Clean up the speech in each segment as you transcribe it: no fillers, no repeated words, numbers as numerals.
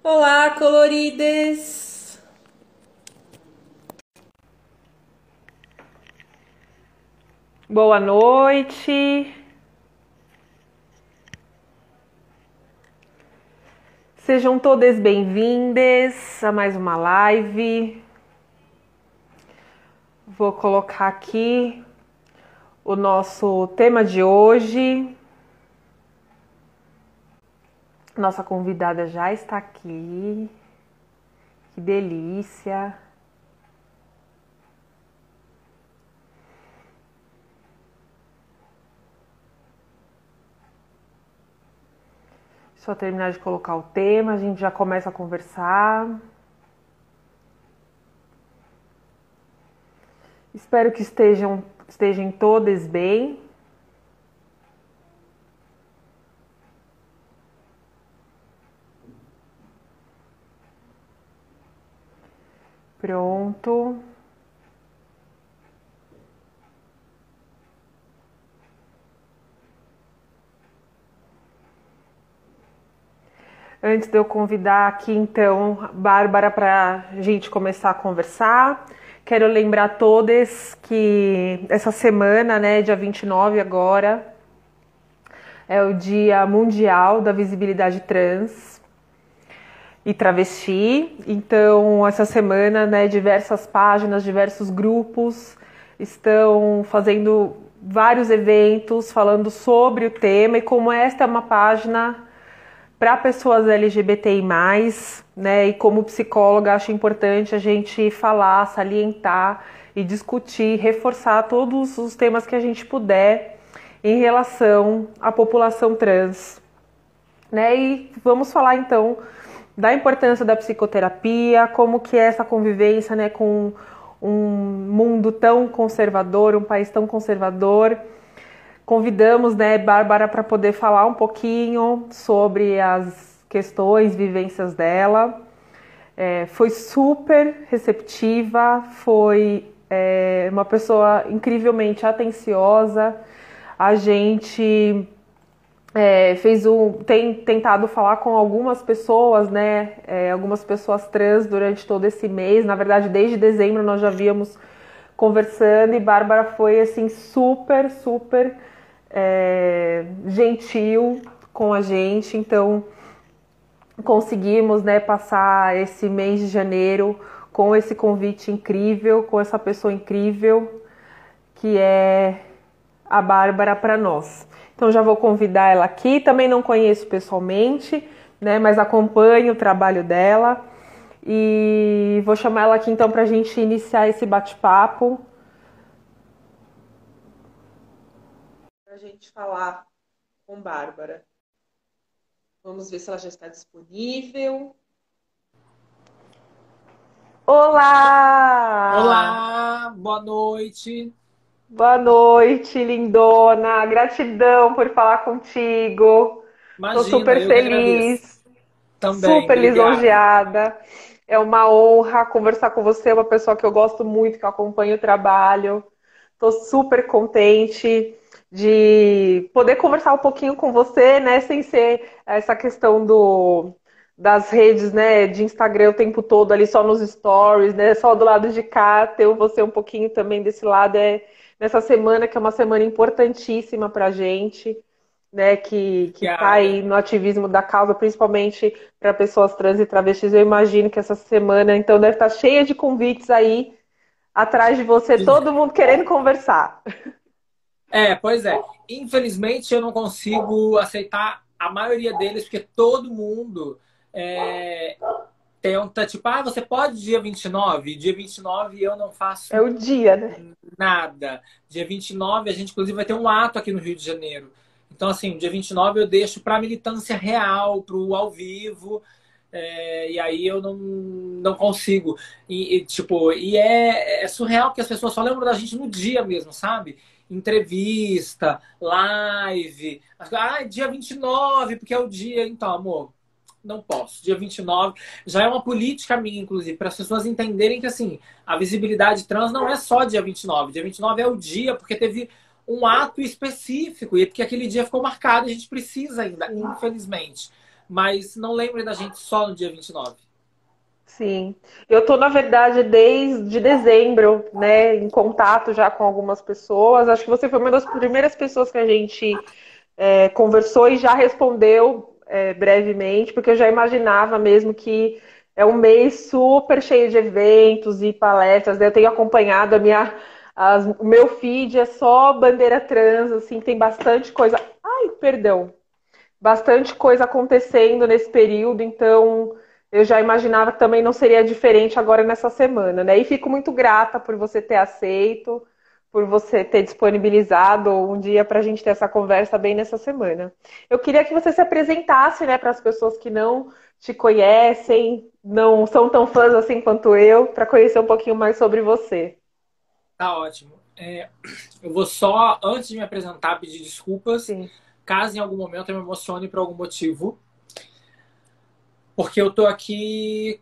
Olá, colorides! Boa noite! Sejam todas bem-vindas a mais uma live. Vou colocar aqui o nosso tema de hoje. Nossa convidada já está aqui. Que delícia! Só terminar de colocar o tema, a gente já começa a conversar. Espero que estejam todas bem. Pronto. Antes de eu convidar aqui, então, a Bárbara para a gente começar a conversar, quero lembrar a todos que essa semana, né, dia 29 agora, é o Dia Mundial da Visibilidade Trans e Travesti. Então, essa semana, né, diversas páginas, diversos grupos estão fazendo vários eventos falando sobre o tema, e como esta é uma página para pessoas LGBTI+, né, e como psicóloga acho importante a gente falar, salientar e discutir, reforçar todos os temas que a gente puder em relação à população trans, né? E vamos falar então da importância da psicoterapia, como que é essa convivência, né, com um mundo tão conservador, um país tão conservador. Convidamos, né, Bárbara para poder falar um pouquinho sobre as questões, vivências dela. Foi super receptiva, foi uma pessoa incrivelmente atenciosa. A gente tem tentado falar com algumas pessoas, né, algumas pessoas trans durante todo esse mês. Na verdade, desde dezembro nós já víamos conversando, e Bárbara foi assim super gentil com a gente. Então conseguimos, né, passar esse mês de janeiro com esse convite incrível, com essa pessoa incrível que é a Bárbara para nós. Então já vou convidar ela aqui. Também não conheço pessoalmente, né, mas acompanho o trabalho dela, e vou chamar ela aqui então para a gente iniciar esse bate-papo, para a gente falar com Bárbara. Vamos ver se ela já está disponível. Olá! Olá, boa noite. Boa noite, lindona. Gratidão por falar contigo. Estou Imagina, super eu que agradeço. feliz, Também, super obrigado. lisonjeada. É uma honra conversar com você, é uma pessoa que eu gosto muito, que eu acompanho o trabalho. Estou super contente de poder conversar um pouquinho com você, né, sem ser essa questão das redes, né, de Instagram o tempo todo ali só nos stories, né, só do lado de cá, ter você um pouquinho também desse lado, nessa semana que é uma semana importantíssima para a gente, né, que tá aí Obrigada. no ativismo da causa, principalmente para pessoas trans e travestis. Eu imagino que essa semana, então, deve estar cheia de convites aí atrás de você, todo mundo querendo conversar. Pois é. Infelizmente eu não consigo aceitar a maioria deles, porque todo mundo é, tenta, tipo, você pode dia 29. Dia 29 eu não É faço o dia, né? nada. Dia 29 a gente, inclusive, vai ter um ato aqui no Rio de Janeiro. Então, assim, dia 29 eu deixo para militância real, para o ao vivo. E aí eu não consigo. Tipo, é surreal que as pessoas só lembram da gente no dia mesmo, sabe? Entrevista, live. Dia 29 porque é o dia. Então, amor, não posso. Dia 29 já é uma política minha, inclusive, para as pessoas entenderem que, assim, a visibilidade trans não é só dia 29. Dia 29 é o dia porque teve um ato específico e porque aquele dia ficou marcado. A gente precisa ainda, Sim. infelizmente. mas não lembrem da gente só no dia 29. Sim. Eu tô, na verdade, desde dezembro, né, em contato já com algumas pessoas. Acho que você foi uma das primeiras pessoas que a gente conversou e já respondeu brevemente, porque eu já imaginava mesmo que é um mês super cheio de eventos e palestras, né? Eu tenho acompanhado o meu feed é só bandeira trans, assim, tem bastante coisa. Ai, perdão, bastante coisa acontecendo nesse período, então eu já imaginava que também não seria diferente agora nessa semana, né? E fico muito grata por você ter aceito, por você ter disponibilizado um dia para a gente ter essa conversa bem nessa semana. Eu queria que você se apresentasse, né, para as pessoas que não te conhecem, não são tão fãs assim quanto eu, para conhecer um pouquinho mais sobre você. Tá ótimo. Eu vou só, antes de me apresentar, pedir desculpas, Sim. caso em algum momento eu me emocione por algum motivo, porque eu tô aqui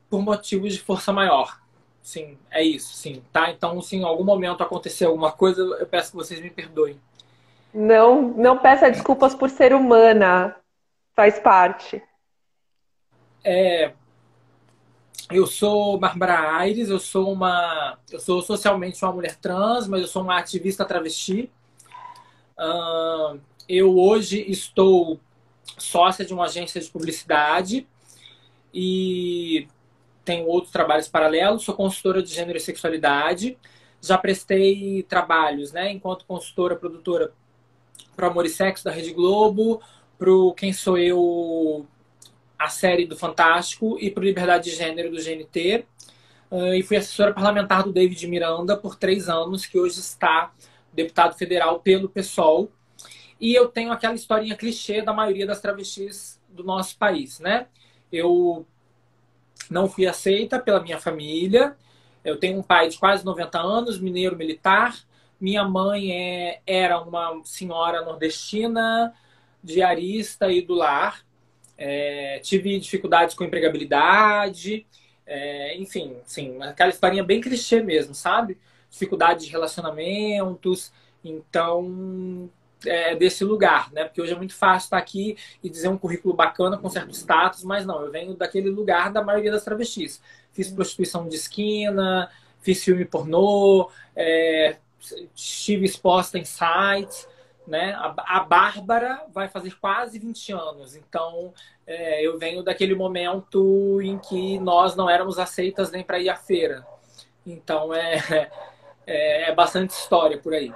por motivos de força maior. Sim, é isso, sim, tá? Então, se em algum momento acontecer alguma coisa, eu peço que vocês me perdoem. Não, não peça desculpas por ser humana, faz parte. Eu sou Bárbara Aires, eu sou socialmente uma mulher trans, mas eu sou uma ativista travesti. Eu hoje estou sócia de uma agência de publicidade e tenho outros trabalhos paralelos. Sou consultora de gênero e sexualidade. Já prestei trabalhos, né, enquanto consultora, produtora para Amor e Sexo da Rede Globo, para Quem Sou Eu, a série do Fantástico, e para Liberdade de Gênero do GNT. E fui assessora parlamentar do David Miranda por 3 anos, que hoje está deputado federal pelo PSOL. E eu tenho aquela historinha clichê da maioria das travestis do nosso país, né? Eu não fui aceita pela minha família. Eu tenho um pai de quase 90 anos, mineiro militar. Minha mãe era uma senhora nordestina, diarista e do lar. Tive dificuldades com empregabilidade. Enfim, sim, aquela historinha bem clichê mesmo, sabe? Dificuldade de relacionamentos. Então, desse lugar, né? Porque hoje é muito fácil estar aqui e dizer um currículo bacana com certo status, mas não, eu venho daquele lugar da maioria das travestis. Fiz prostituição de esquina, fiz filme pornô, estive exposta em sites, né? A Bárbara vai fazer quase 20 anos, então eu venho daquele momento em que nós não éramos aceitas nem para ir à feira. Então é bastante história por aí.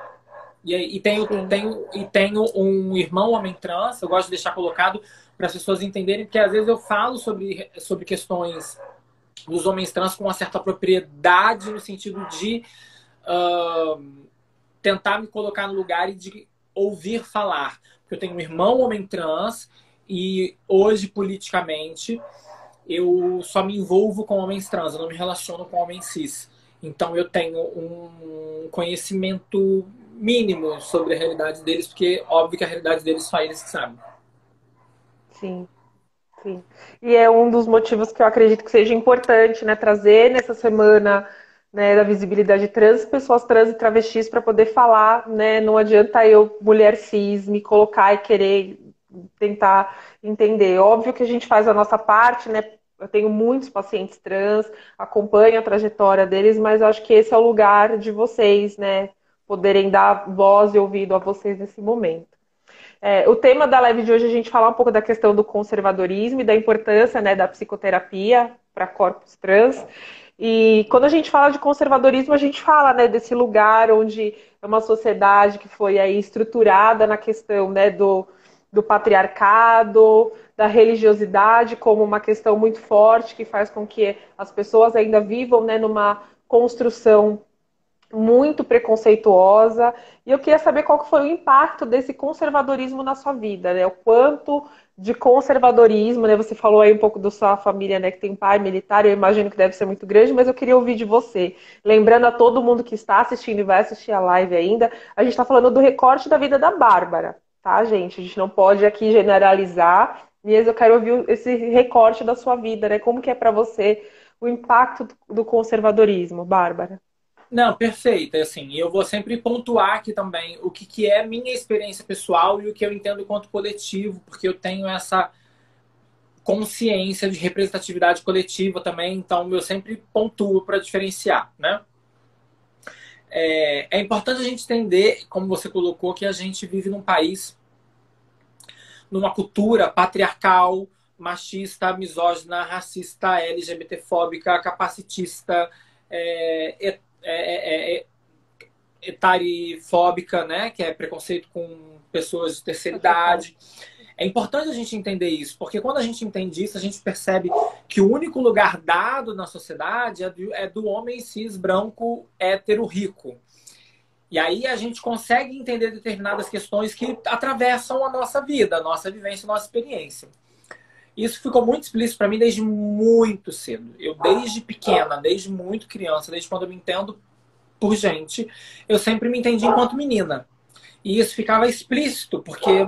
E Sim. tenho um irmão homem trans, eu gosto de deixar colocado para as pessoas entenderem, porque às vezes eu falo sobre questões dos homens trans com uma certa propriedade, no sentido de tentar me colocar no lugar e de ouvir falar. Porque eu tenho um irmão homem trans e hoje, politicamente, eu só me envolvo com homens trans, eu não me relaciono com homens cis. Então eu tenho um conhecimento mínimo sobre a realidade deles, porque óbvio que a realidade deles só eles que sabem. Sim, sim. E é um dos motivos que eu acredito que seja importante, né, trazer nessa semana, né, da visibilidade trans, pessoas trans e travestis para poder falar, né? Não adianta eu, mulher cis, me colocar e querer tentar entender. Óbvio que a gente faz a nossa parte, né? Eu tenho muitos pacientes trans, acompanho a trajetória deles, mas eu acho que esse é o lugar de vocês, né? Poderem dar voz e ouvido a vocês nesse momento. O tema da live de hoje é a gente falar um pouco da questão do conservadorismo e da importância, né, da psicoterapia para corpos trans. E quando a gente fala de conservadorismo, a gente fala, né, desse lugar onde é uma sociedade que foi aí estruturada na questão, né, do patriarcado, da religiosidade como uma questão muito forte que faz com que as pessoas ainda vivam, né, numa construção muito preconceituosa. E eu queria saber qual que foi o impacto desse conservadorismo na sua vida, né? O quanto de conservadorismo, né? Você falou aí um pouco da sua família, né? Que tem pai militar, eu imagino que deve ser muito grande, mas eu queria ouvir de você. Lembrando a todo mundo que está assistindo e vai assistir a live ainda, a gente está falando do recorte da vida da Bárbara, tá, gente? A gente não pode aqui generalizar, mas eu quero ouvir esse recorte da sua vida, né? Como que é para você o impacto do conservadorismo, Bárbara? Não, perfeito. Assim, eu vou sempre pontuar aqui também o que é minha experiência pessoal e o que eu entendo quanto coletivo, porque eu tenho consciência de representatividade coletiva também, então eu sempre pontuo para diferenciar, né? É importante a gente entender, como você colocou, que a gente vive num país, numa cultura patriarcal, machista, misógina, racista, LGBTfóbica, capacitista, etarifóbica, né? Que é preconceito com pessoas de terceira idade. É importante a gente entender isso, porque quando a gente entende isso, a gente percebe que o único lugar dado na sociedade é do homem cis, branco, hétero, rico. E aí a gente consegue entender determinadas questões que atravessam a nossa vida, a nossa vivência, a nossa experiência. Isso ficou muito explícito para mim desde muito cedo. Eu, desde pequena, desde muito criança, desde quando eu me entendo por gente, eu sempre me entendi enquanto menina. E isso ficava explícito, porque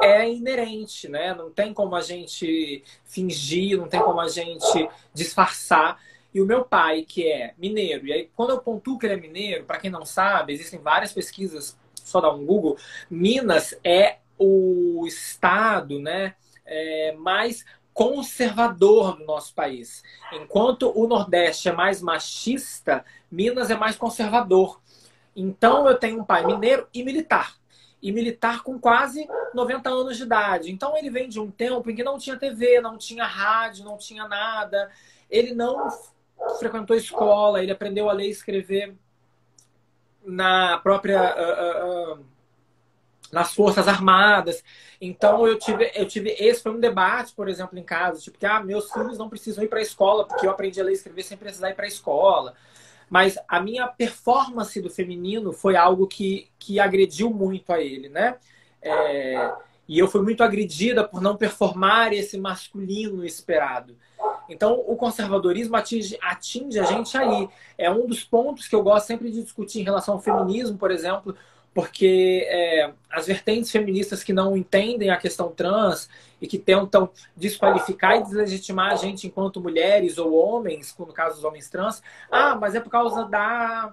é inerente, né? Não tem como a gente fingir, não tem como a gente disfarçar. E o meu pai, que é mineiro, e aí quando eu pontuo que ele é mineiro, para quem não sabe, existem várias pesquisas, só dá um Google, Minas é o estado, né, mais conservador do nosso país. Enquanto o Nordeste é mais machista, Minas é mais conservador. Então eu tenho um pai mineiro e militar. E militar com quase 90 anos de idade. Então ele vem de um tempo em que não tinha TV, não tinha rádio, não tinha nada. Ele não frequentou escola, ele aprendeu a ler e escrever na própria nas Forças Armadas. Então eu tive esse foi um debate, por exemplo, em casa, tipo que meus filhos não precisam ir para a escola porque eu aprendi a ler e escrever sem precisar ir para a escola. Mas a minha performance do feminino foi algo que agrediu muito a ele, né? E eu fui muito agredida por não performar esse masculino esperado. Então, o conservadorismo atinge a gente aí. É um dos pontos que eu gosto sempre de discutir em relação ao feminismo, por exemplo, porque as vertentes feministas que não entendem a questão trans e que tentam desqualificar e deslegitimar a gente enquanto mulheres ou homens, no caso dos homens trans, mas é por causa da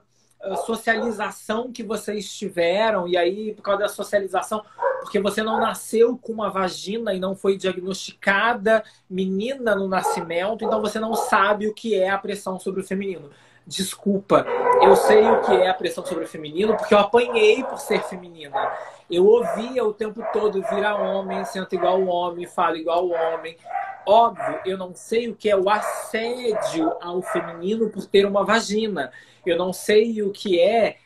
socialização que vocês tiveram, e aí por causa da socialização, porque você não nasceu com uma vagina e não foi diagnosticada menina no nascimento, então você não sabe o que é a pressão sobre o feminino. Desculpa, eu sei o que é a pressão sobre o feminino porque eu apanhei por ser feminina. Eu ouvia o tempo todo vira homem, sento igual homem, falo igual homem. Óbvio, eu não sei o que é o assédio ao feminino por ter uma vagina. Eu não sei o que é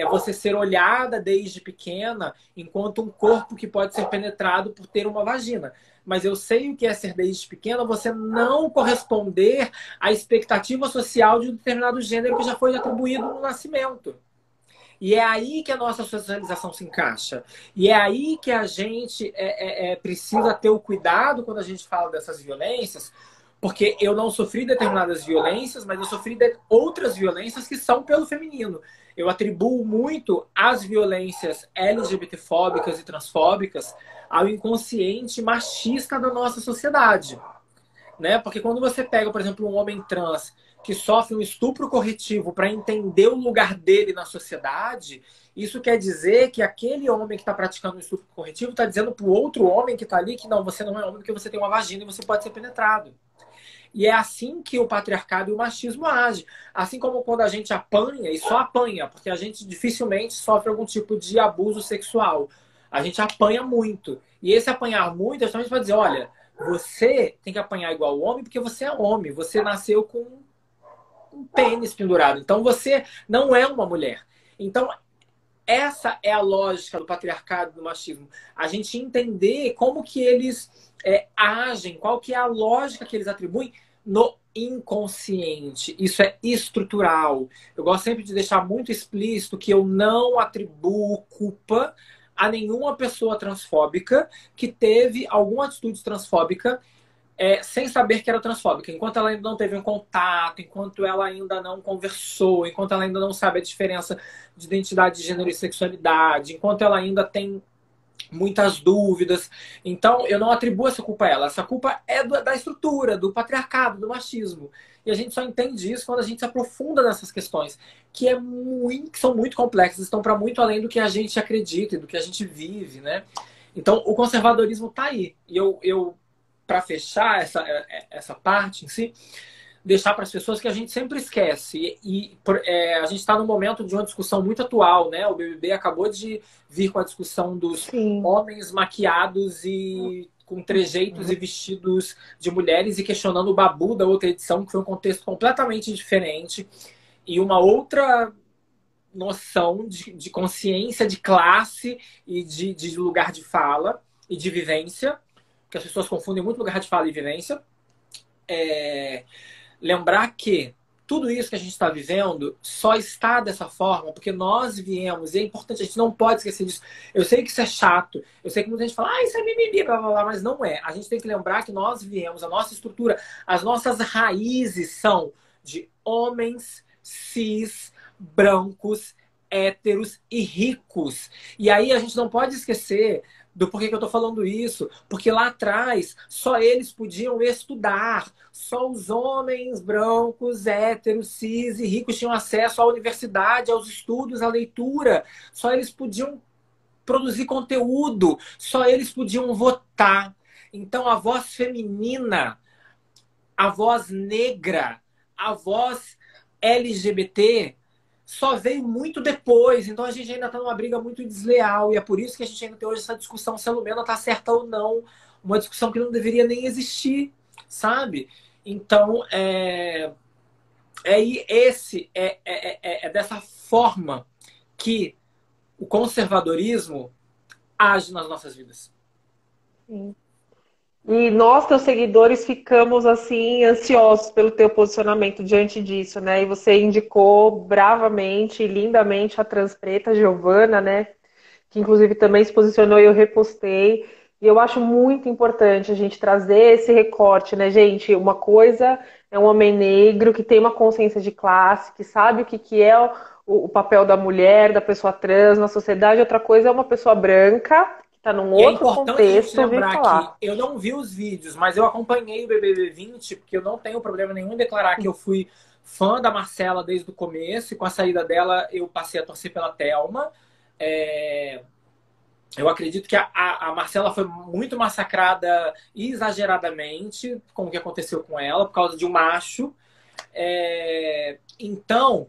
você ser olhada desde pequena enquanto um corpo que pode ser penetrado por ter uma vagina. Mas eu sei o que é ser desde pequena você não corresponder à expectativa social de um determinado gênero que já foi atribuído no nascimento. E é aí que a nossa socialização se encaixa. E é aí que a gente precisa ter o cuidado quando a gente fala dessas violências, porque eu não sofri determinadas violências, mas eu sofri outras violências que são pelo feminino. Eu atribuo muito as violências LGBTfóbicas e transfóbicas ao inconsciente machista da nossa sociedade, né? Porque quando você pega, por exemplo, um homem trans que sofre um estupro corretivo para entender o lugar dele na sociedade, isso quer dizer que aquele homem que está praticando um estupro corretivo está dizendo para o outro homem que está ali que não, você não é homem porque você tem uma vagina e você pode ser penetrado. E é assim que o patriarcado e o machismo agem. Assim como quando a gente apanha, e só apanha, porque a gente dificilmente sofre algum tipo de abuso sexual. A gente apanha muito. E esse apanhar muito é justamente para dizer, olha, você tem que apanhar igual homem porque você é homem. Você nasceu com um pênis pendurado. Então você não é uma mulher. Então essa é a lógica do patriarcado e do machismo. A gente entender como que eles agem, qual que é a lógica que eles atribuem no inconsciente. Isso é estrutural. Eu gosto sempre de deixar muito explícito que eu não atribuo culpa a nenhuma pessoa transfóbica que teve alguma atitude transfóbica sem saber que era transfóbica, enquanto ela ainda não teve um contato, enquanto ela ainda não conversou, enquanto ela ainda não sabe a diferença de identidade de gênero e sexualidade, enquanto ela ainda tem muitas dúvidas. Então, eu não atribuo essa culpa a ela. Essa culpa é da estrutura, do patriarcado, do machismo. E a gente só entende isso quando a gente se aprofunda nessas questões, que são muito complexas, estão para muito além do que a gente acredita e do que a gente vive, né? Então, o conservadorismo está aí. E eu para fechar essa parte em si, deixar para as pessoas que a gente sempre esquece. A gente está num momento de uma discussão muito atual, né? O BBB acabou de vir com a discussão dos Sim. homens maquiados e com trejeitos e vestidos de mulheres e questionando o Babu da outra edição, que foi um contexto completamente diferente e uma outra noção de consciência de classe e de lugar de fala e de vivência, que as pessoas confundem muito lugar de fala e vivência. Lembrar que tudo isso que a gente está vivendo só está dessa forma porque nós viemos, e é importante, a gente não pode esquecer disso. Eu sei que isso é chato, eu sei que muita gente fala, isso é mimimi, blá, blá, blá, mas não é. A gente tem que lembrar que nós viemos, a nossa estrutura, as nossas raízes são de homens cis, brancos, héteros e ricos. E aí a gente não pode esquecer do porquê que eu tô falando isso. Porque lá atrás, só eles podiam estudar. Só os homens brancos, héteros, cis e ricos tinham acesso à universidade, aos estudos, à leitura. Só eles podiam produzir conteúdo. Só eles podiam votar. Então, a voz feminina, a voz negra, a voz LGBT só veio muito depois. Então a gente ainda está numa briga muito desleal. E é por isso que a gente ainda tem hoje essa discussão se a Lumena está certa ou não. Uma discussão que não deveria nem existir, sabe? Então, é dessa forma que o conservadorismo age nas nossas vidas. Sim. E nós, teus seguidores, ficamos assim ansiosos pelo teu posicionamento diante disso, né? E você indicou bravamente e lindamente a trans preta, Giovana, né? Que inclusive também se posicionou e eu repostei. E eu acho muito importante a gente trazer esse recorte, né, gente? Uma coisa é um homem negro que tem uma consciência de classe, que sabe que é o papel da mulher, da pessoa trans na sociedade. Outra coisa é uma pessoa branca, que está num E é outro importante a gente contexto, vir lembrar que falar. eu não vi os vídeos, mas eu acompanhei o BBB 20, porque eu não tenho problema nenhum em declarar que eu fui fã da Marcela desde o começo, e com a saída dela eu passei a torcer pela Thelma. Eu acredito que a Marcela foi muito massacrada exageradamente com o que aconteceu com ela, por causa de um macho. Então,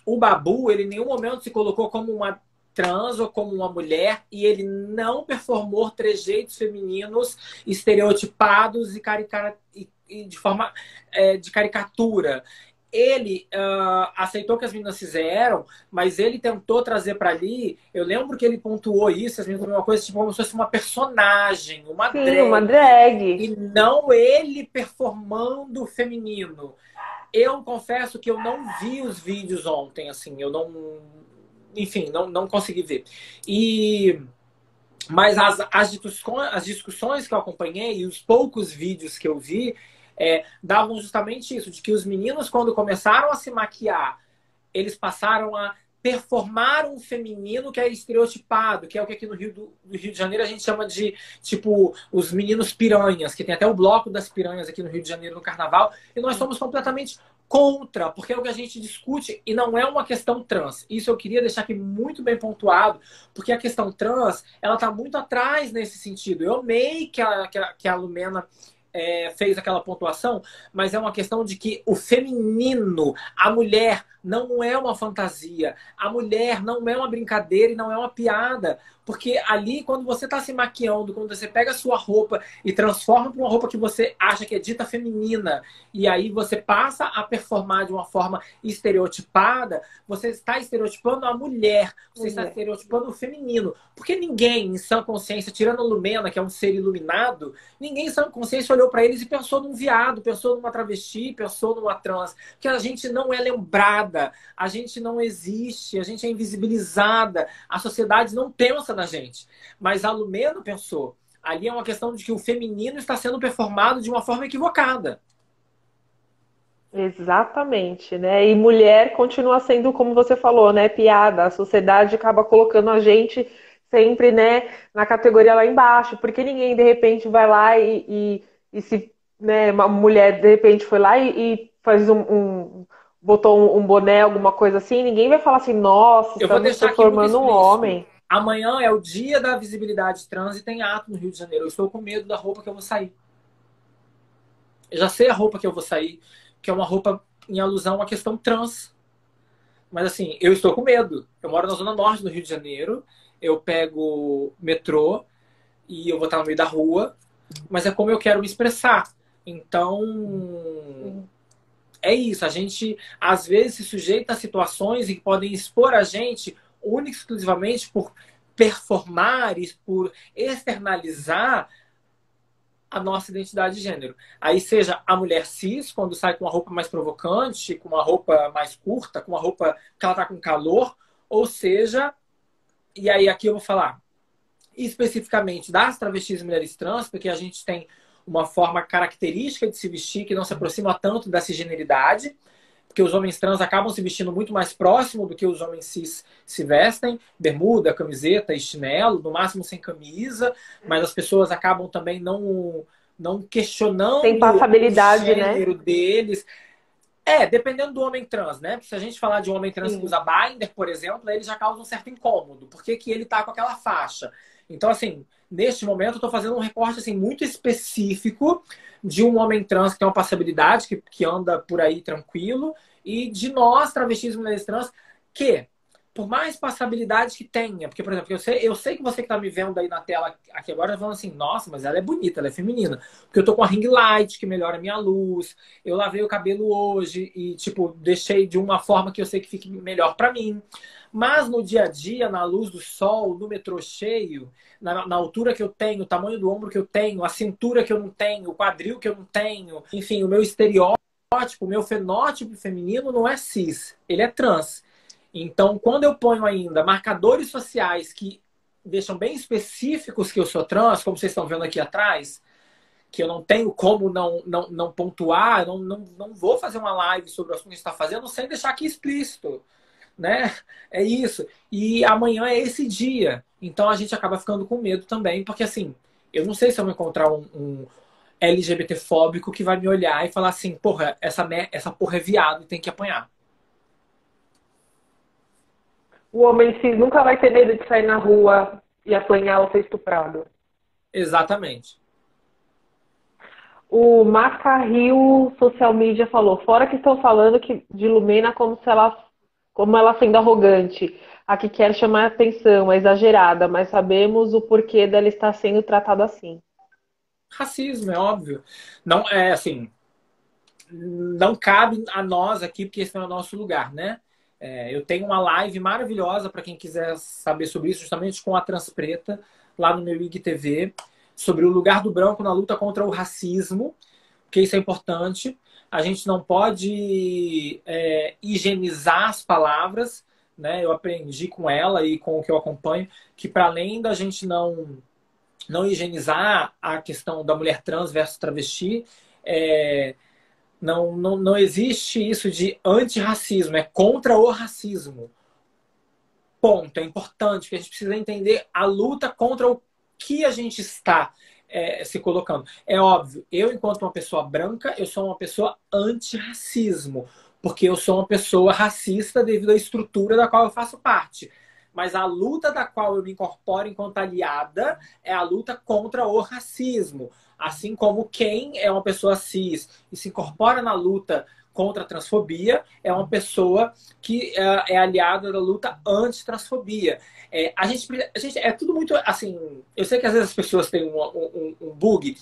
o Babu, ele em nenhum momento se colocou como uma trans ou como uma mulher, e ele não performou trejeitos femininos estereotipados e de forma de caricatura. Ele aceitou que as meninas fizeram, mas ele tentou trazer para ali. Eu lembro que ele pontuou isso, as meninas uma coisa tipo como se fosse uma personagem, uma Sim, uma drag, drag. e não ele performando o feminino. Eu confesso que eu não vi os vídeos ontem, assim, eu não, enfim, não consegui ver. Mas as discussões que eu acompanhei e os poucos vídeos que eu vi davam justamente isso, de que os meninos, quando começaram a se maquiar, eles passaram a performar um feminino que é estereotipado, que é o que aqui no Rio de Janeiro a gente chama de, tipo, os meninos piranhas, que tem até o bloco das piranhas aqui no Rio de Janeiro no Carnaval, e nós somos completamente contra, porque é o que a gente discute e não é uma questão trans. Isso eu queria deixar aqui muito bem pontuado, porque a questão trans, ela está muito atrás nesse sentido. Eu amei que a Lumena fez aquela pontuação, mas é uma questão de que o feminino, a mulher, não é uma fantasia. A mulher não é uma brincadeira e não é uma piada. Porque ali, quando você está se maquiando, quando você pega a sua roupa e transforma para uma roupa que você acha que é dita feminina, e aí você passa a performar de uma forma estereotipada, você está estereotipando a mulher, você está estereotipando o feminino. Porque ninguém, em sã consciência, tirando a Lumena, que é um ser iluminado, ninguém em sã consciência olhou para eles e pensou num viado, pensou numa travesti, pensou numa trans. Porque a gente não é lembrada, a gente não existe, a gente é invisibilizada, a sociedade não pensa na gente. Mas a Lumena pensou. Ali é uma questão de que o feminino está sendo performado de uma forma equivocada. Exatamente, né? E mulher continua sendo, como você falou, né, piada. A sociedade acaba colocando a gente sempre, né, na categoria lá embaixo, porque ninguém de repente vai lá e se, né, uma mulher de repente foi lá e faz botou um boné, alguma coisa assim, ninguém vai falar assim, nossa, Eu vou estamos deixar aqui muito performando um explícito. homem. Amanhã é o dia da visibilidade trans e tem ato no Rio de Janeiro. Eu estou com medo da roupa que eu vou sair. Eu já sei a roupa que eu vou sair, que é uma roupa em alusão à questão trans. Mas assim, eu estou com medo. Eu moro na Zona Norte do Rio de Janeiro, eu pego metrô e eu vou estar no meio da rua, mas é como eu quero me expressar. Então, é isso. A gente, às vezes, se sujeita a situações que podem expor a gente única e exclusivamente por performar e por externalizar a nossa identidade de gênero. Aí seja a mulher cis, quando sai com uma roupa mais provocante, com uma roupa mais curta, com uma roupa que ela tá com calor, ou seja, e aí aqui eu vou falar especificamente das travestis e mulheres trans, porque a gente tem uma forma característica de se vestir que não se aproxima tanto da cisgeneridade, porque os homens trans acabam se vestindo muito mais próximo do que os homens cis se vestem, bermuda, camiseta e chinelo, no máximo sem camisa, mas as pessoas acabam também não questionando Tem o passabilidade, né? gênero deles. Dependendo do homem trans, né? Se a gente falar de um homem trans que Sim. usa binder, por exemplo, ele já causa um certo incômodo. Por que que ele tá com aquela faixa? Então, assim, neste momento eu tô fazendo um recorte assim, muito específico de um homem trans que tem uma passabilidade, que anda por aí tranquilo, e de nós, travestis e mulheres trans, que, por mais passabilidade que tenha, porque, por exemplo, eu sei que você que tá me vendo aí na tela aqui agora, tá falando assim, nossa, mas ela é bonita, ela é feminina. Porque eu tô com a ring light, que melhora a minha luz, eu lavei o cabelo hoje e, tipo, deixei de uma forma que eu sei que fique melhor pra mim. Mas no dia a dia, na luz do sol, no metrô cheio, na altura que eu tenho, o tamanho do ombro que eu tenho, a cintura que eu não tenho, o quadril que eu não tenho, enfim, o meu estereótipo, o meu fenótipo feminino não é cis, ele é trans. Então, quando eu ponho ainda marcadores sociais que deixam bem específicos que eu sou trans, como vocês estão vendo aqui atrás, que eu não tenho como não pontuar, não vou fazer uma live sobre o assunto que a gente está fazendo sem deixar aqui explícito, né? É isso. E amanhã é esse dia. Então a gente acaba ficando com medo também, porque assim, eu não sei se eu vou encontrar um LGBT fóbico que vai me olhar e falar assim, porra, essa porra é viado e tem que apanhar. O homem cis nunca vai ter medo de sair na rua e apanhar ou ser estuprado. Exatamente. O Macarril Social Media falou, fora que estão falando de Lumena como ela sendo arrogante, a que quer chamar atenção, é exagerada, mas sabemos o porquê dela estar sendo tratada assim. Racismo, é óbvio. Não é assim, não cabe a nós aqui, porque esse não é o nosso lugar, né? Eu tenho uma live maravilhosa para quem quiser saber sobre isso, justamente com a Transpreta, lá no meu IGTV, sobre o lugar do branco na luta contra o racismo, porque isso é importante. A gente não pode higienizar as palavras, né? Eu aprendi com ela e com o que eu acompanho, que para além da gente não higienizar a questão da mulher trans versus travesti, não existe isso de antirracismo, é contra o racismo. Ponto. É importante, porque a gente precisa entender a luta contra o que a gente está se colocando. É óbvio, eu, enquanto uma pessoa branca, eu sou uma pessoa antirracismo, porque eu sou uma pessoa racista devido à estrutura da qual eu faço parte. Mas a luta da qual eu me incorporo enquanto aliada é a luta contra o racismo. Assim como quem é uma pessoa cis e se incorpora na luta contra a transfobia é uma pessoa que é aliada da luta anti-transfobia. A gente é tudo muito assim. Eu sei que às vezes as pessoas têm um bug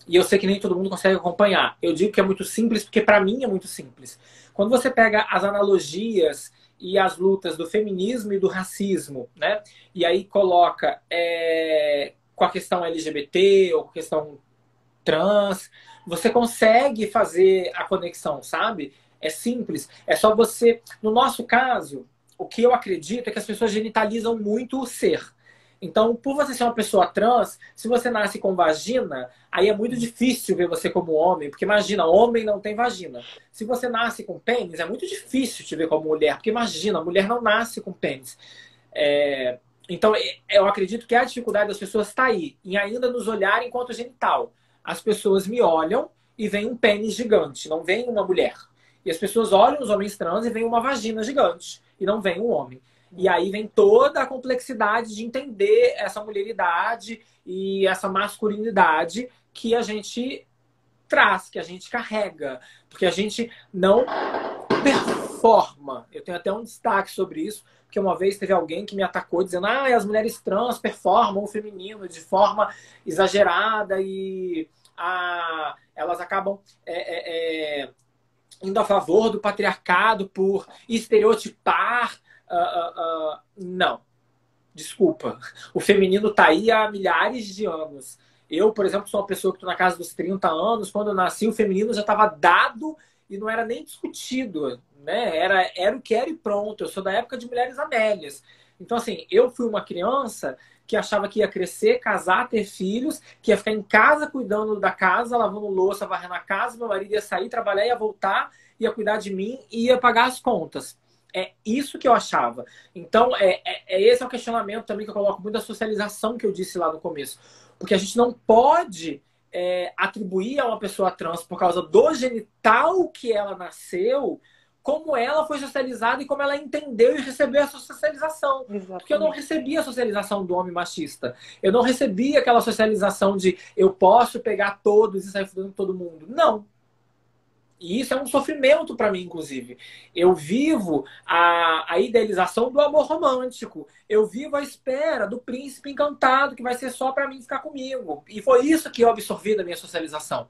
e eu sei que nem todo mundo consegue acompanhar. Eu digo que é muito simples porque para mim é muito simples. Quando você pega as analogias e as lutas do feminismo e do racismo, né? E aí coloca com a questão LGBT ou com a questão trans, você consegue fazer a conexão, sabe? É simples. É só você. No nosso caso, o que eu acredito é que as pessoas genitalizam muito o ser. Então, por você ser uma pessoa trans, se você nasce com vagina, aí é muito difícil ver você como homem, porque imagina, homem não tem vagina. Se você nasce com pênis, é muito difícil te ver como mulher, porque imagina, mulher não nasce com pênis. Então, eu acredito que a dificuldade das pessoas está aí, em ainda nos olhar enquanto genital. As pessoas me olham e veem um pênis gigante, não veem uma mulher. E as pessoas olham os homens trans e veem uma vagina gigante, e não veem um homem. E aí vem toda a complexidade de entender essa mulheridade e essa masculinidade que a gente traz, que a gente carrega. Porque a gente não performa. Eu tenho até um destaque sobre isso, porque uma vez teve alguém que me atacou dizendo: as mulheres trans performam o feminino de forma exagerada e elas acabam indo a favor do patriarcado por estereotipar. Não, desculpa. O feminino está aí há milhares de anos. Eu, por exemplo, sou uma pessoa que estou na casa dos 30 anos. Quando eu nasci, o feminino já estava dado e não era nem discutido, né? Era o que era e pronto. Eu sou da época de Mulheres Amélias. Então, assim, eu fui uma criança que achava que ia crescer, casar, ter filhos, que ia ficar em casa cuidando da casa, lavando louça, varrendo a casa, meu marido ia sair, trabalhar, ia voltar, ia cuidar de mim e ia pagar as contas. É isso que eu achava. Então, esse é o questionamento também que eu coloco muito da socialização que eu disse lá no começo. Porque a gente não pode atribuir a uma pessoa trans por causa do genital que ela nasceu, como ela foi socializada e como ela entendeu e recebeu essa socialização. Exatamente. Porque eu não recebi a socialização do homem machista. Eu não recebi aquela socialização de eu posso pegar todos e sair fudendo todo mundo. Não. E isso é um sofrimento para mim, inclusive. Eu vivo a idealização do amor romântico. Eu vivo à espera do príncipe encantado que vai ser só para mim ficar comigo. E foi isso que eu absorvi da minha socialização.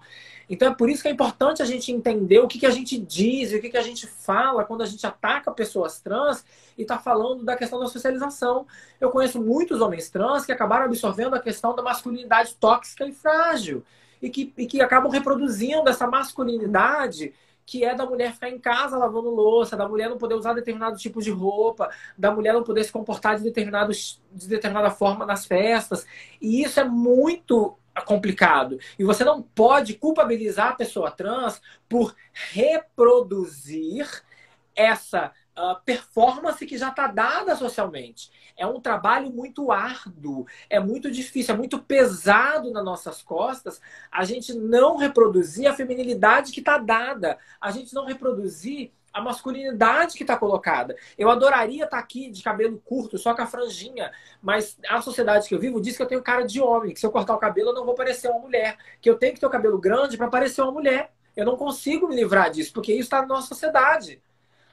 Então é por isso que é importante a gente entender o que a gente diz, o que a gente fala quando a gente ataca pessoas trans e está falando da questão da socialização. Eu conheço muitos homens trans que acabaram absorvendo a questão da masculinidade tóxica e frágil. E que acabam reproduzindo essa masculinidade que é da mulher ficar em casa lavando louça, da mulher não poder usar determinado tipo de roupa, da mulher não poder se comportar de determinada forma nas festas. E isso é muito complicado. E você não pode culpabilizar a pessoa trans por reproduzir essa performance que já está dada socialmente. É um trabalho muito árduo, é muito difícil, é muito pesado nas nossas costas a gente não reproduzir a feminilidade que está dada, a gente não reproduzir a masculinidade que está colocada. Eu adoraria estar aqui de cabelo curto, só com a franjinha, mas a sociedade que eu vivo diz que eu tenho cara de homem, que se eu cortar o cabelo eu não vou parecer uma mulher, que eu tenho que ter o cabelo grande para parecer uma mulher. Eu não consigo me livrar disso, porque isso está na nossa sociedade.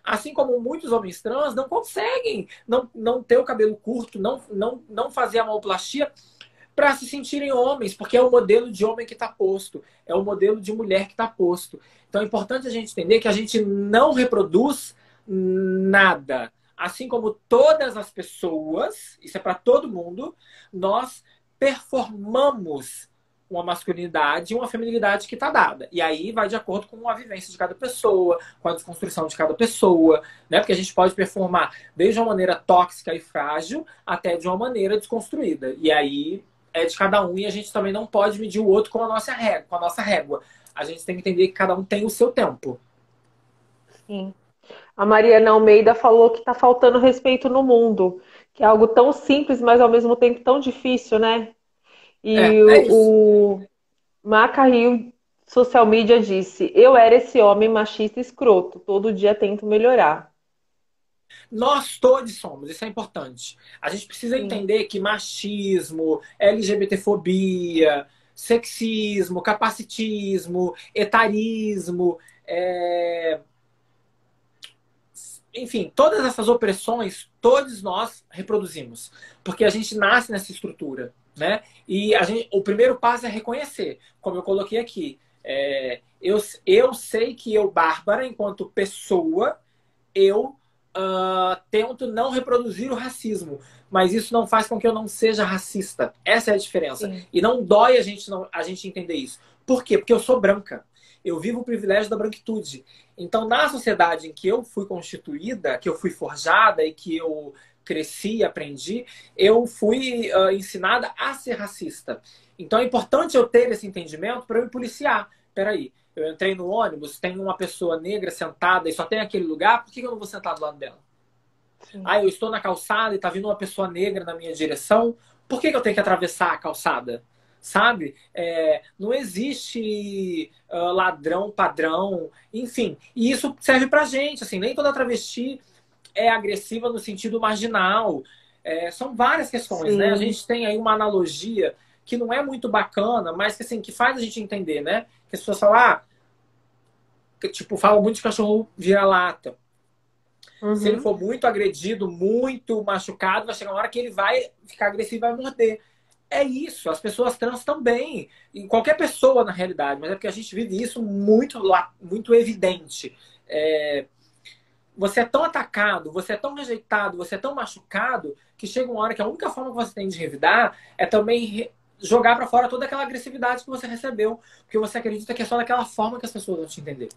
Assim como muitos homens trans não conseguem não ter o cabelo curto, não fazer a mamoplastia para se sentirem homens, porque é o modelo de homem que está posto, é o modelo de mulher que está posto. Então é importante a gente entender que a gente não reproduz nada. Assim como todas as pessoas, isso é para todo mundo, nós performamos uma masculinidade e uma feminilidade que está dada. E aí vai de acordo com a vivência de cada pessoa, com a desconstrução de cada pessoa, né? Porque a gente pode performar desde uma maneira tóxica e frágil até de uma maneira desconstruída. E aí é de cada um e a gente também não pode medir o outro com a nossa régua. A gente tem que entender que cada um tem o seu tempo. Sim. A Mariana Almeida falou que está faltando respeito no mundo, que é algo tão simples, mas ao mesmo tempo tão difícil, né? E É isso. o Maca Rio Social Media disse: eu era esse homem machista escroto, todo dia tento melhorar. Nós todos somos, isso é importante. A gente precisa Sim. entender que machismo, LGBTfobia, sexismo, capacitismo, etarismo, enfim, todas essas opressões, todos nós reproduzimos. Porque a gente nasce nessa estrutura, né? E o primeiro passo é reconhecer, como eu coloquei aqui. Eu sei que eu, Bárbara, enquanto pessoa, eu tento não reproduzir o racismo, mas isso não faz com que eu não seja racista. Essa é a diferença. Sim. E não dói a gente entender isso. Por quê? Porque eu sou branca. Eu vivo o privilégio da branquitude. Então, na sociedade em que eu fui constituída, que eu fui forjada e que eu cresci e aprendi, eu fui ensinada a ser racista. Então, é importante eu ter esse entendimento para eu me policiar. Peraí, eu entrei no ônibus, tem uma pessoa negra sentada e só tem aquele lugar, por que eu não vou sentar do lado dela? Sim. Eu estou na calçada e está vindo uma pessoa negra na minha direção, por que eu tenho que atravessar a calçada? Sabe? Não existe ladrão, padrão, enfim. E isso serve pra gente, assim, nem toda travesti é agressiva no sentido marginal. São várias questões, né? A Sim. gente tem aí uma analogia que não é muito bacana, mas que, assim, que faz a gente entender, né? Que as pessoas falam, tipo, falam muito de cachorro vira-lata. Se ele Uhum. for muito agredido, muito machucado, vai chegar uma hora que ele vai ficar agressivo e vai morder. É isso, as pessoas trans também. E qualquer pessoa, na realidade, mas é porque a gente vive isso muito, muito evidente. Você é tão atacado, você é tão rejeitado, você é tão machucado, que chega uma hora que a única forma que você tem de revidar é também jogar pra fora toda aquela agressividade que você recebeu, porque você acredita que é só daquela forma que as pessoas vão te entender.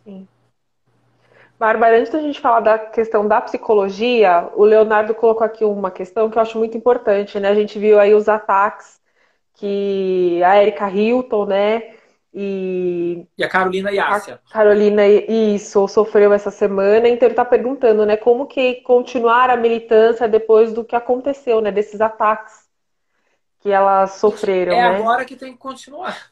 Sim. Bárbara, antes da gente falar da questão da psicologia, o Leonardo colocou aqui uma questão que eu acho muito importante, né? A gente viu aí os ataques que a Erika Hilton, né, e E a Carolina a Yassia. Carolina, isso, sofreu essa semana. Então ele está perguntando, né, como que continuar a militância depois do que aconteceu, né, desses ataques que elas Gente, sofreram, é né? agora que tem que continuar.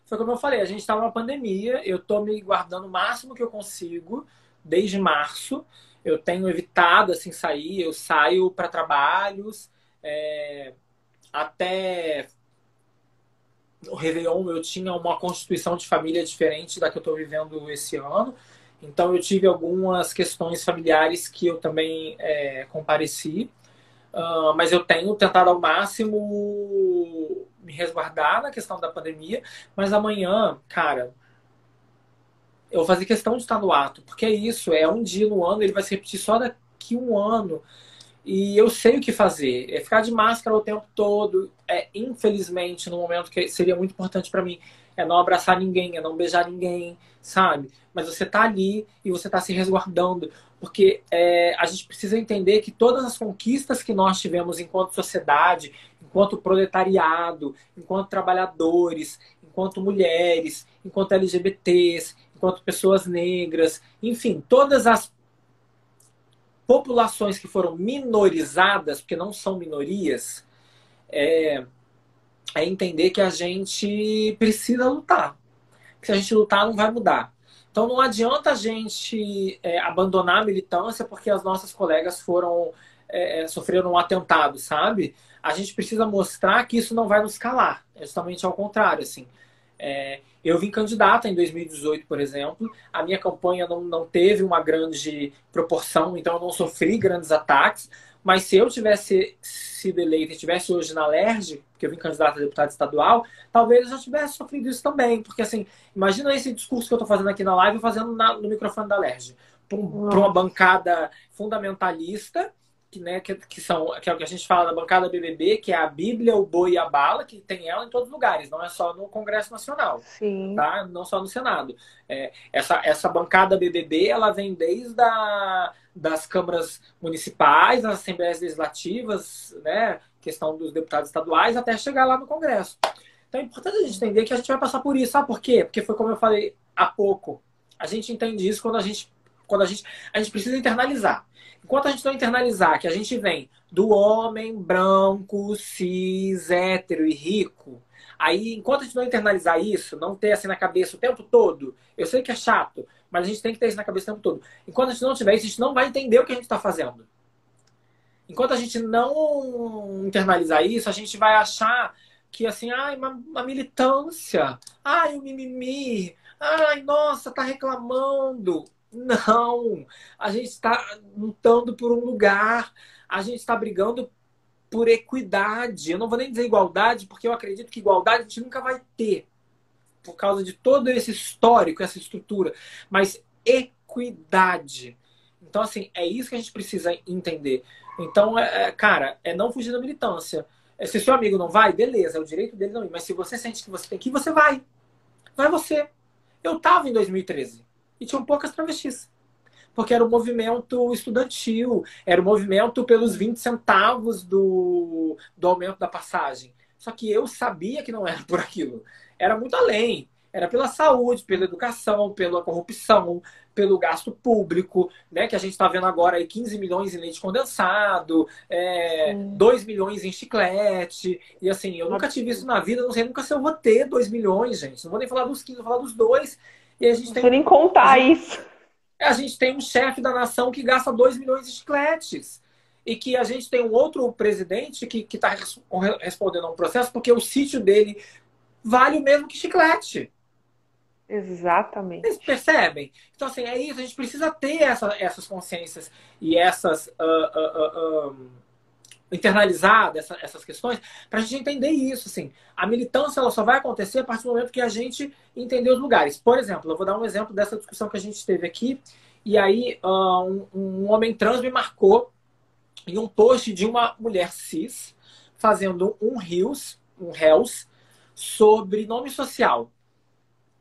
Foi como eu falei, a gente está numa pandemia, eu estou me guardando o máximo que eu consigo desde março. Eu tenho evitado assim sair, eu saio para trabalhos, até o Réveillon eu tinha uma constituição de família diferente da que eu estou vivendo esse ano. Então eu tive algumas questões familiares que eu também compareci. Mas eu tenho tentado ao máximo me resguardar na questão da pandemia. Mas amanhã, cara, eu vou fazer questão de estar no ato, porque é isso, é um dia no ano, ele vai se repetir só daqui um ano. E eu sei o que fazer. É ficar de máscara o tempo todo. Infelizmente, no momento que seria muito importante para mim, é não abraçar ninguém, é não beijar ninguém, sabe? Mas você tá ali e você tá se resguardando. Porque a gente precisa entender que todas as conquistas que nós tivemos enquanto sociedade, enquanto proletariado, enquanto trabalhadores, enquanto mulheres, enquanto LGBTs, enquanto pessoas negras, enfim, todas as populações que foram minorizadas, porque não são minorias, é entender que a gente precisa lutar. Que se a gente lutar, não vai mudar. Então não adianta a gente abandonar a militância porque as nossas colegas sofreram um atentado, sabe? A gente precisa mostrar que isso não vai nos calar. É justamente ao contrário, assim. Eu vim candidata em 2018, por exemplo. A minha campanha não teve uma grande proporção, então eu não sofri grandes ataques. Mas se eu tivesse sido eleita e estivesse hoje na LERJ, porque eu vim candidata a deputado estadual, talvez eu já tivesse sofrido isso também. Porque, assim, imagina esse discurso que eu estou fazendo aqui na live, fazendo no microfone da LERJ. Para uma Nossa, bancada fundamentalista, que é o que a gente fala da bancada BBB, que é a Bíblia, o boi e a bala, que tem ela em todos os lugares, não é só no Congresso Nacional, sim. tá? Não só no Senado. Essa bancada BBB, ela vem desde das câmaras municipais, das assembleias legislativas, né? Questão dos deputados estaduais, até chegar lá no Congresso. Então é importante a gente entender que a gente vai passar por isso. Sabe por quê? Porque foi como eu falei há pouco. A gente entende isso quando a gente precisa internalizar. Enquanto a gente não internalizar que a gente vem do homem branco, cis, hétero e rico, aí enquanto a gente não internalizar isso, não ter assim na cabeça o tempo todo, eu sei que é chato, mas a gente tem que ter isso na cabeça o tempo todo. Enquanto a gente não tiver isso, a gente não vai entender o que a gente está fazendo. Enquanto a gente não internalizar isso, a gente vai achar que assim, ai, uma militância, ai, o mimimi, ai, nossa, tá reclamando. Não, a gente está lutando por um lugar, a gente está brigando por equidade. Eu não vou nem dizer igualdade, porque eu acredito que igualdade a gente nunca vai ter, por causa de todo esse histórico, essa estrutura, mas equidade. Então, assim, é isso que a gente precisa entender. Então, cara, é não fugir da militância. Se seu amigo não vai, beleza, é o direito dele não ir. Mas se você sente que você tem que ir, você vai. Vai você. Eu tava em 2013 e tinham poucas travestis. Porque era um movimento estudantil, era um movimento pelos 20 centavos do aumento da passagem. Só que eu sabia que não era por aquilo. Era muito além. Era pela saúde, pela educação, pela corrupção, pelo gasto público, né? Que a gente está vendo agora aí 15 milhões em leite condensado, Sim. 2 milhões em chiclete. E assim, eu nunca tive isso Absurdo. na vida, não sei nunca se eu vou ter 2 milhões, gente. Não vou nem falar dos 15, vou falar dos dois. E a gente Não tem sei nem contar isso. A gente tem um chefe da nação que gasta 2 milhões de chicletes. E que a gente tem um outro presidente que está respondendo a um processo porque o sítio dele vale o mesmo que chiclete. Vocês Exatamente. percebem? Então, assim, é isso. A gente precisa ter essas consciências e essas internalizar essas questões para a gente entender isso. Assim, a militância ela só vai acontecer a partir do momento que a gente entender os lugares. Por exemplo, eu vou dar um exemplo dessa discussão que a gente teve aqui. E aí, um homem trans me marcou em um post de uma mulher cis fazendo um reels sobre nome social.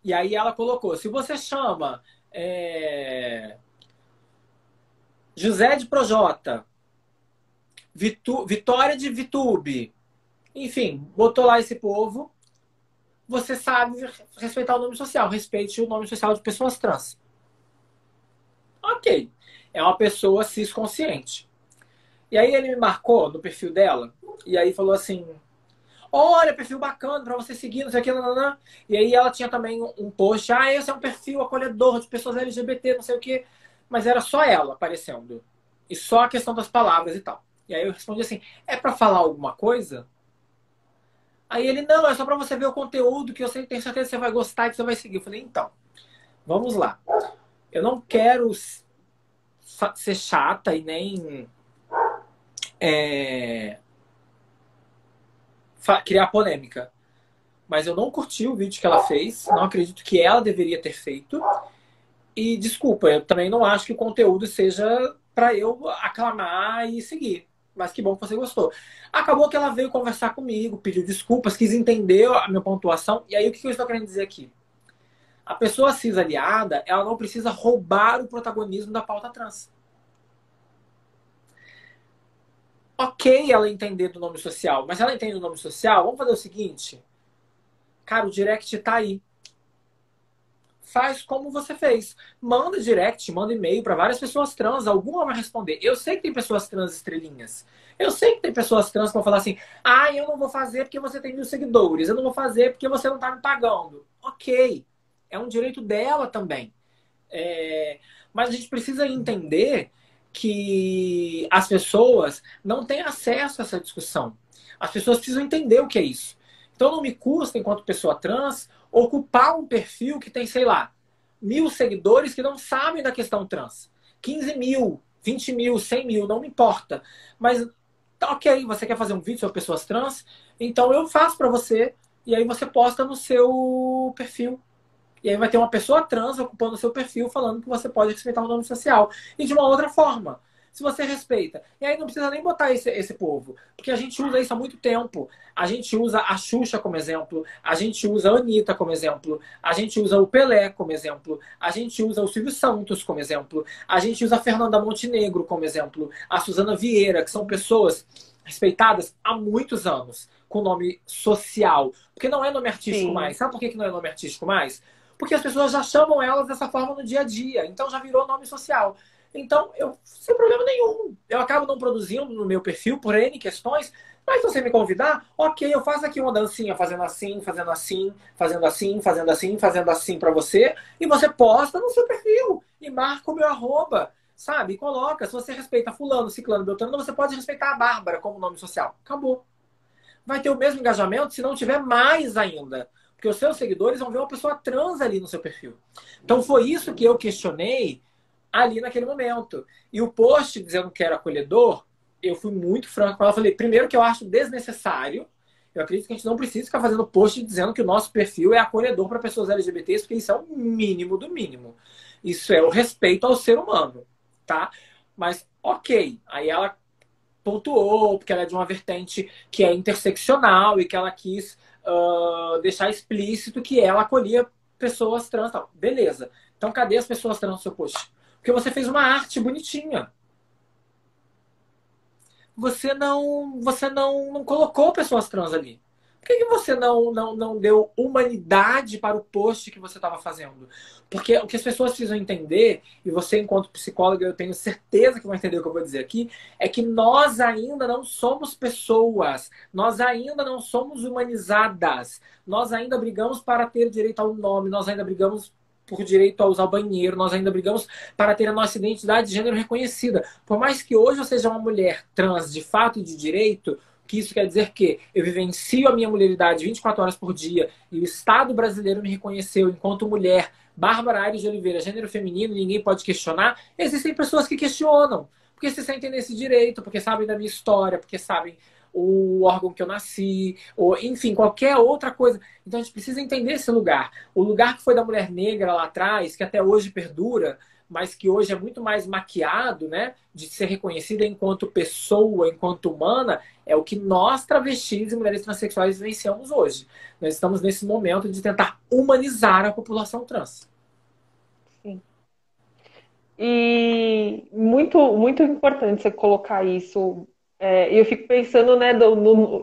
E aí ela colocou: se você chama José de Projota, Vitória de Vitube, enfim, botou lá esse povo, você sabe respeitar o nome social, respeite o nome social de pessoas trans. Ok. É uma pessoa cis consciente. E aí ele me marcou no perfil dela, e aí falou assim: olha, perfil bacana pra você seguir, não sei o que, nananã. E aí ela tinha também um post: esse é um perfil acolhedor de pessoas LGBT, não sei o que. Mas era só ela aparecendo. E só a questão das palavras e tal. E aí eu respondi assim: é pra falar alguma coisa? Aí ele: não, é só pra você ver o conteúdo que eu tenho certeza que você vai gostar e que você vai seguir. Eu falei: então, vamos lá. Eu não quero ser chata e nem criar polêmica. Mas eu não curti o vídeo que ela fez. Não acredito que ela deveria ter feito. E desculpa, eu também não acho que o conteúdo seja para eu aclamar e seguir. Mas que bom que você gostou. Acabou que ela veio conversar comigo, pediu desculpas, quis entender a minha pontuação. E aí o que eu estou querendo dizer aqui? A pessoa cis aliada, ela não precisa roubar o protagonismo da pauta trans. Ok ela entender do nome social, mas ela entende do nome social, vamos fazer o seguinte. Cara, o direct tá aí. Faz como você fez. Manda direct, manda e-mail para várias pessoas trans. Alguma vai responder. Eu sei que tem pessoas trans estrelinhas. Eu sei que tem pessoas trans que vão falar assim: eu não vou fazer porque você tem 1.000 seguidores. Eu não vou fazer porque você não tá me pagando. Ok. É um direito dela também. Mas a gente precisa entender que as pessoas não têm acesso a essa discussão. As pessoas precisam entender o que é isso. Então não me custa, enquanto pessoa trans, ocupar um perfil que tem, sei lá, 1.000 seguidores que não sabem da questão trans. 15 mil, 20 mil, 100 mil, não me importa. Mas, ok, você quer fazer um vídeo sobre pessoas trans? Então eu faço para você e aí você posta no seu perfil. E aí vai ter uma pessoa trans ocupando o seu perfil falando que você pode respeitar o nome social. E de uma outra forma. Se você respeita. E aí não precisa nem botar esse povo. Porque a gente usa isso há muito tempo. A gente usa a Xuxa como exemplo. A gente usa a Anitta como exemplo. A gente usa o Pelé como exemplo. A gente usa o Silvio Santos como exemplo. A gente usa a Fernanda Montenegro como exemplo. A Suzana Vieira, que são pessoas respeitadas há muitos anos. Com nome social. Porque não é nome artístico Sim. mais. Sabe por que não é nome artístico mais? Porque as pessoas já chamam elas dessa forma no dia a dia. Então já virou nome social. Então, eu, sem problema nenhum. Eu acabo não produzindo no meu perfil por N questões. Mas se você me convidar, ok, eu faço aqui uma dancinha fazendo assim, fazendo assim, fazendo assim, fazendo assim, fazendo assim pra você. E você posta no seu perfil. E marca o meu arroba. Sabe? E coloca. Se você respeita fulano, ciclano, beltrano, você pode respeitar a Bárbara como nome social. Acabou. Vai ter o mesmo engajamento se não tiver mais ainda. Porque os seus seguidores vão ver uma pessoa trans ali no seu perfil. Então foi isso que eu questionei ali naquele momento. E o post dizendo que era acolhedor, eu fui muito franco com ela. Falei, primeiro que eu acho desnecessário. Eu acredito que a gente não precisa ficar fazendo post dizendo que o nosso perfil é acolhedor para pessoas LGBTs, porque isso é o mínimo do mínimo. Isso é o respeito ao ser humano, tá? Mas, ok. Aí ela pontuou, porque ela é de uma vertente que é interseccional e que ela quis deixar explícito que ela acolhia pessoas trans. Tal. Beleza. Então cadê as pessoas trans no seu post? Porque você fez uma arte bonitinha. Você não colocou pessoas trans ali. Por que você não deu humanidade para o post que você estava fazendo? Porque o que as pessoas precisam entender, e você, enquanto psicóloga, eu tenho certeza que vai entender o que eu vou dizer aqui, é que nós ainda não somos pessoas. Nós ainda não somos humanizadas. Nós ainda brigamos para ter direito ao nome. Nós ainda brigamos por direito a usar o banheiro, nós ainda brigamos para ter a nossa identidade de gênero reconhecida. Por mais que hoje eu seja uma mulher trans de fato e de direito, que isso quer dizer que eu vivencio a minha mulheridade 24 horas por dia e o Estado brasileiro me reconheceu enquanto mulher, Bárbara Aires de Oliveira, gênero feminino, ninguém pode questionar. Existem pessoas que questionam, porque se sentem nesse direito, porque sabem da minha história, porque sabem o órgão que eu nasci, ou enfim, qualquer outra coisa. Então a gente precisa entender esse lugar. O lugar que foi da mulher negra lá atrás, que até hoje perdura, mas que hoje é muito mais maquiado, né, de ser reconhecida enquanto pessoa, enquanto humana, é o que nós, travestis e mulheres transexuais, vivenciamos hoje. Nós estamos nesse momento de tentar humanizar a população trans. Sim. E muito importante você colocar isso. E eu fico pensando, né,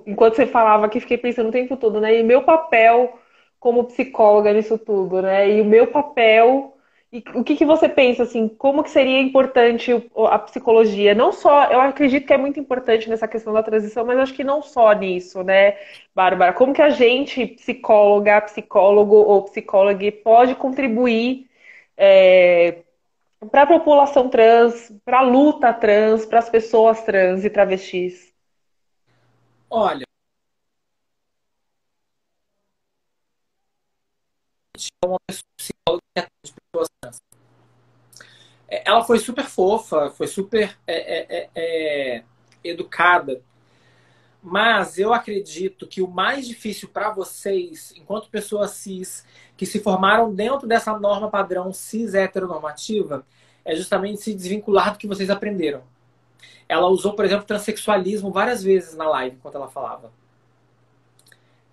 enquanto você falava aqui, fiquei pensando o tempo todo, né, e meu papel como psicóloga nisso tudo, né, e o meu papel, e o que que você pensa, assim, como que seria importante a psicologia? Não só, eu acredito que é muito importante nessa questão da transição, mas acho que não só nisso, né, Bárbara? Como que a gente, psicóloga, psicólogo ou psicóloga, pode contribuir para a população trans, para a luta trans, para as pessoas trans e travestis? Olha, uma pessoa psicóloga que atende pessoas trans. Ela foi super fofa, foi super educada, mas eu acredito que o mais difícil para vocês, enquanto pessoas cis, que se formaram dentro dessa norma padrão cis heteronormativa, é justamente se desvincular do que vocês aprenderam. Ela usou, por exemplo, transexualismo várias vezes na live, enquanto ela falava.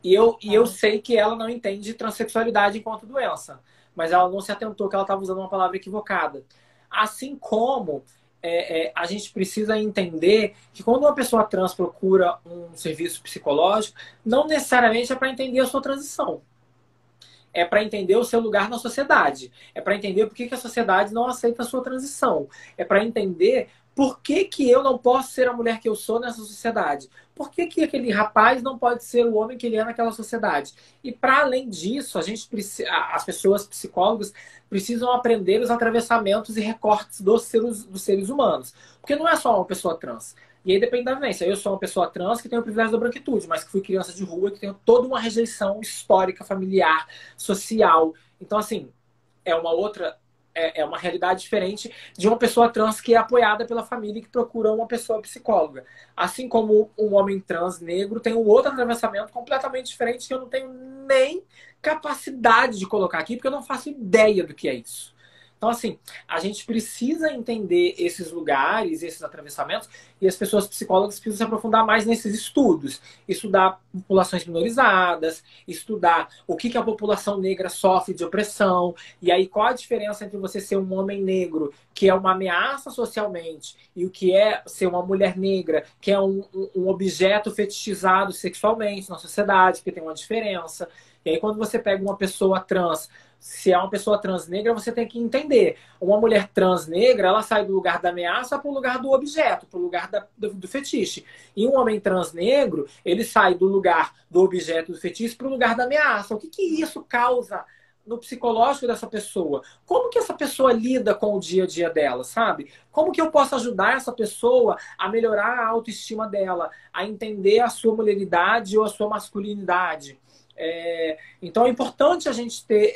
E eu sei que ela não entende transexualidade enquanto doença, mas ela não se atentou que ela estava usando uma palavra equivocada. Assim como a gente precisa entender que quando uma pessoa trans procura um serviço psicológico, não necessariamente é para entender a sua transição. É para entender o seu lugar na sociedade. É para entender por que a sociedade não aceita a sua transição. É para entender por que eu não posso ser a mulher que eu sou nessa sociedade. Por que aquele rapaz não pode ser o homem que ele é naquela sociedade? E para além disso, as pessoas psicólogas precisam aprender os atravessamentos e recortes dos seres humanos. Porque não é só uma pessoa trans. E aí depende da vivência. Eu sou uma pessoa trans que tem o privilégio da branquitude, mas que fui criança de rua, que tenho toda uma rejeição histórica, familiar, social. Então, assim, é uma outra. É uma realidade diferente de uma pessoa trans que é apoiada pela família e que procura uma pessoa psicóloga. Assim como um homem trans negro tem um outro atravessamento completamente diferente que eu não tenho nem capacidade de colocar aqui, porque eu não faço ideia do que é isso. Então, assim, a gente precisa entender esses lugares, esses atravessamentos, e as pessoas psicólogas precisam se aprofundar mais nesses estudos. Estudar populações minorizadas, estudar o que a população negra sofre de opressão, e aí qual a diferença entre você ser um homem negro, que é uma ameaça socialmente, e o que é ser uma mulher negra, que é um objeto fetichizado sexualmente na sociedade, porque tem uma diferença. E aí, quando você pega uma pessoa trans, se é uma pessoa trans negra, você tem que entender. Uma mulher trans negra, ela sai do lugar da ameaça para o lugar do objeto, para o lugar do fetiche. E um homem trans negro, ele sai do lugar do objeto do fetiche para o lugar da ameaça. O que isso causa no psicológico dessa pessoa? Como que essa pessoa lida com o dia a dia dela, sabe? Como que eu posso ajudar essa pessoa a melhorar a autoestima dela, a entender a sua mulheridade ou a sua masculinidade? Então é importante a gente ter,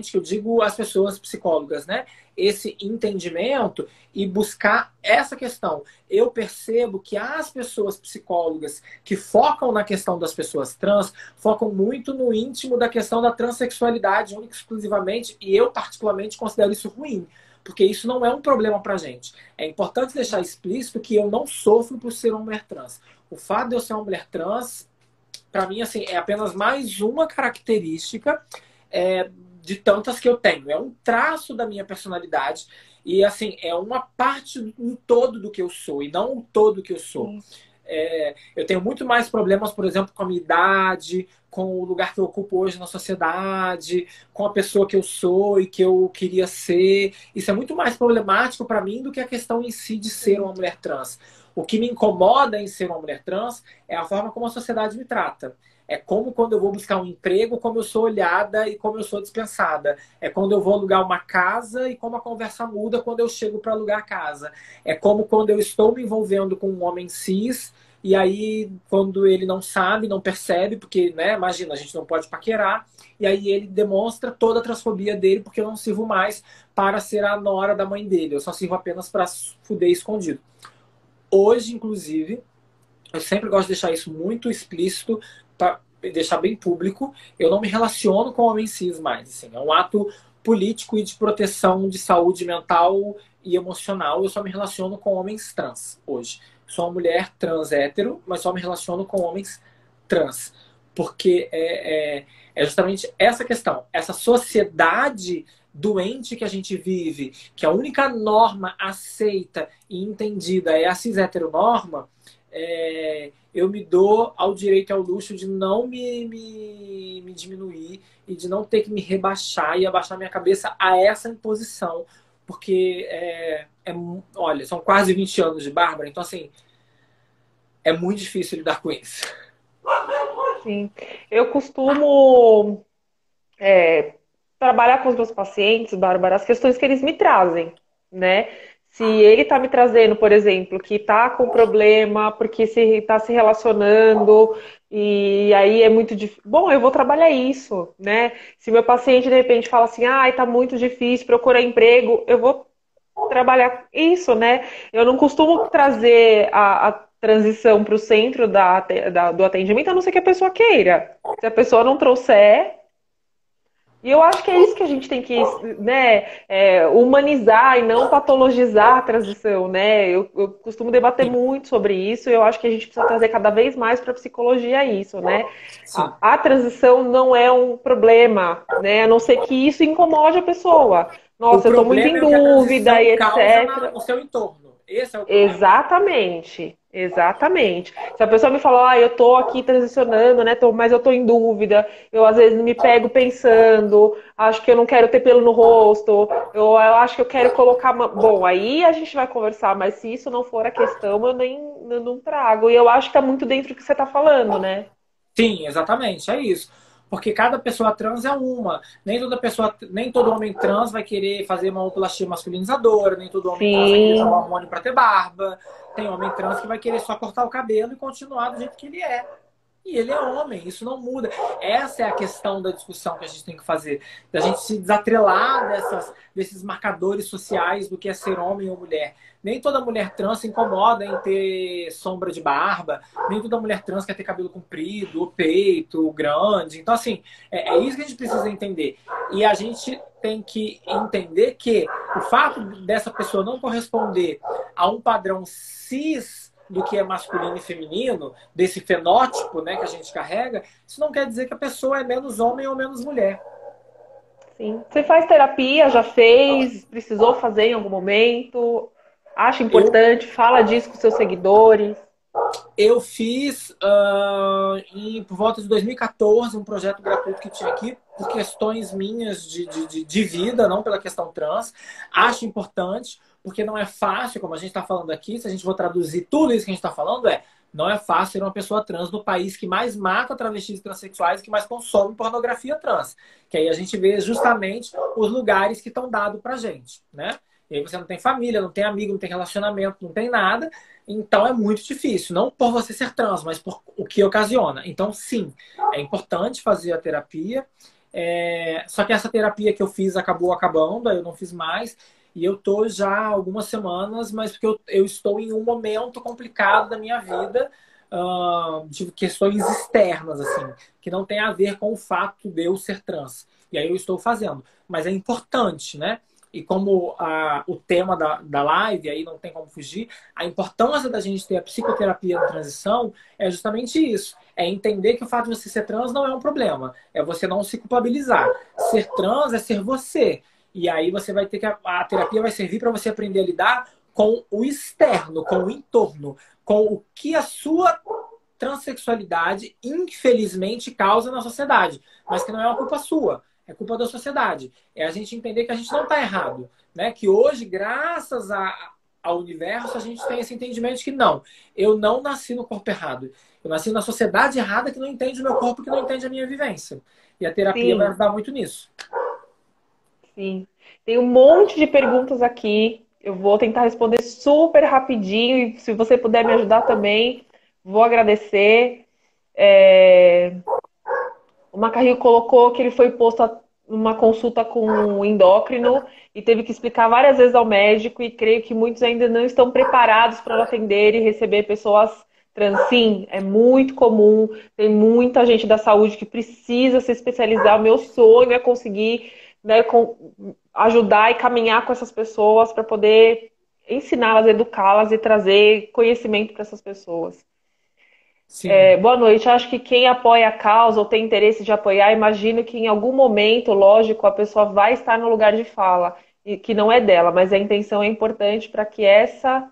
que eu digo as pessoas psicólogas, né? Esse entendimento e buscar essa questão. Eu percebo que as pessoas psicólogas que focam na questão das pessoas trans focam muito no íntimo da questão da transexualidade, única e exclusivamente, e eu particularmente considero isso ruim. Porque isso não é um problema pra gente. É importante deixar explícito que eu não sofro por ser uma mulher trans. O fato de eu ser uma mulher trans, para mim, assim, é apenas mais uma característica de tantas que eu tenho. É um traço da minha personalidade e, assim, é uma parte do todo do que eu sou e não o todo que eu sou. Eu tenho muito mais problemas, por exemplo, com a minha idade, com o lugar que eu ocupo hoje na sociedade, com a pessoa que eu sou e que eu queria ser. Isso é muito mais problemático para mim do que a questão em si de ser uma mulher trans. O que me incomoda em ser uma mulher trans é a forma como a sociedade me trata. É como quando eu vou buscar um emprego, como eu sou olhada e como eu sou dispensada. É quando eu vou alugar uma casa e como a conversa muda quando eu chego para alugar a casa. É como quando eu estou me envolvendo com um homem cis e aí quando ele não sabe, não percebe, porque, né, imagina, a gente não pode paquerar, e aí ele demonstra toda a transfobia dele porque eu não sirvo mais para ser a nora da mãe dele. Eu só sirvo apenas para fuder escondido. Hoje, inclusive, eu sempre gosto de deixar isso muito explícito para deixar bem público. Eu não me relaciono com homens cis mais. Assim, é um ato político e de proteção de saúde mental e emocional. Eu só me relaciono com homens trans hoje. Sou uma mulher trans hétero, mas só me relaciono com homens trans. Porque é justamente essa questão. Essa sociedade doente que a gente vive, que a única norma aceita e entendida é a cis heteronorma, eu me dou ao direito e ao luxo de não me diminuir e de não ter que me rebaixar e abaixar minha cabeça a essa imposição. Porque, olha, são quase 20 anos de Bárbara, então, assim, é muito difícil lidar com isso. Sim. Eu costumo trabalhar com os meus pacientes, Bárbara, as questões que eles me trazem, né? Se ele está me trazendo, por exemplo, que está com problema porque se está se relacionando e aí é muito difícil. Bom, eu vou trabalhar isso, né? Se meu paciente de repente fala assim, ah, está muito difícil procurar emprego, eu vou trabalhar isso, né? Eu não costumo trazer a transição para o centro do atendimento, a não ser que a pessoa queira. Se a pessoa não trouxer, e eu acho que é isso que a gente tem que, né, humanizar e não patologizar a transição, né? Eu costumo debater Sim, muito sobre isso. E eu acho que a gente precisa trazer cada vez mais para a psicologia isso, né? sim. A transição não é um problema, né? A não ser que isso incomode a pessoa. O Nossa, eu estou muito em problema é o que a dúvida e transição causa etc. no seu entorno. Esse é o problema. Exatamente, exatamente. Se a pessoa me fala, ah, eu tô aqui transicionando, né, mas eu tô em dúvida, eu às vezes me pego pensando, acho que eu não quero ter pelo no rosto, eu acho que eu quero colocar. Bom, aí a gente vai conversar, mas se isso não for a questão, eu não trago. E eu acho que tá muito dentro do que você tá falando, né? Sim, exatamente, é isso. Porque cada pessoa trans é uma. Nem todo homem trans vai querer fazer uma mamoplastia masculinizadora, nem todo homem trans vai querer tomar Sim, hormônio para ter barba. Tem homem trans que vai querer só cortar o cabelo e continuar do jeito que ele é. E ele é homem, isso não muda. Essa é a questão da discussão que a gente tem que fazer. Da gente se desatrelar desses marcadores sociais do que é ser homem ou mulher. Nem toda mulher trans se incomoda em ter sombra de barba, nem toda mulher trans quer ter cabelo comprido, o peito grande. Então, assim, é isso que a gente precisa entender. E a gente tem que entender que o fato dessa pessoa não corresponder a um padrão cis do que é masculino e feminino, desse fenótipo, né, que a gente carrega, isso não quer dizer que a pessoa é menos homem ou menos mulher. sim. Você faz terapia, já fez, precisou fazer em algum momento? Acha Eu importante? Fala disso com seus seguidores. Eu fiz por volta de 2014 um projeto gratuito que tinha aqui por questões minhas de vida, não pela questão trans. Acho importante, porque não é fácil, como a gente está falando aqui, se a gente for traduzir tudo isso que a gente está falando, não é fácil ser uma pessoa trans no país que mais mata travestis e transexuais, que mais consome pornografia trans. Que aí a gente vê justamente os lugares que estão dados pra gente, né? E aí você não tem família, não tem amigo, não tem relacionamento, não tem nada. Então é muito difícil, não por você ser trans, mas por o que ocasiona. Então, sim, é importante fazer a terapia. Só que essa terapia que eu fiz acabou acabando, aí eu não fiz mais. E eu tô já há algumas semanas, mas porque eu estou em um momento complicado da minha vida, de questões externas, assim, que não tem a ver com o fato de eu ser trans. E aí eu estou fazendo. Mas é importante, né? E como o tema da live, aí não tem como fugir, a importância da gente ter a psicoterapia na transição é justamente isso. É entender que o fato de você ser trans não é um problema. É você não se culpabilizar. Ser trans é ser você. E aí você vai ter que... A terapia vai servir para você aprender a lidar com o externo, com o entorno, com o que a sua transexualidade, infelizmente, causa na sociedade. Mas que não é uma culpa sua. É culpa da sociedade. É a gente entender que a gente não está errado. Né? Que hoje, graças ao universo, a gente tem esse entendimento de que não, eu não nasci no corpo errado. Eu nasci na sociedade errada que não entende o meu corpo, que não entende a minha vivência. E a terapia vai Sim, ajudar muito nisso. sim. Tem um monte de perguntas aqui. Eu vou tentar responder super rapidinho e se você puder me ajudar também, vou agradecer. É, O Macarril colocou que ele foi posto a uma consulta com um endócrino e teve que explicar várias vezes ao médico e creio que muitos ainda não estão preparados para atender e receber pessoas trans. Sim, é muito comum, tem muita gente da saúde que precisa se especializar. O meu sonho é conseguir, né, ajudar e caminhar com essas pessoas para poder ensiná-las, educá-las e trazer conhecimento para essas pessoas. Sim. Boa noite. Acho que quem apoia a causa ou tem interesse de apoiar, imagino que em algum momento, lógico, a pessoa vai estar no lugar de fala, e que não é dela, mas a intenção é importante para que essa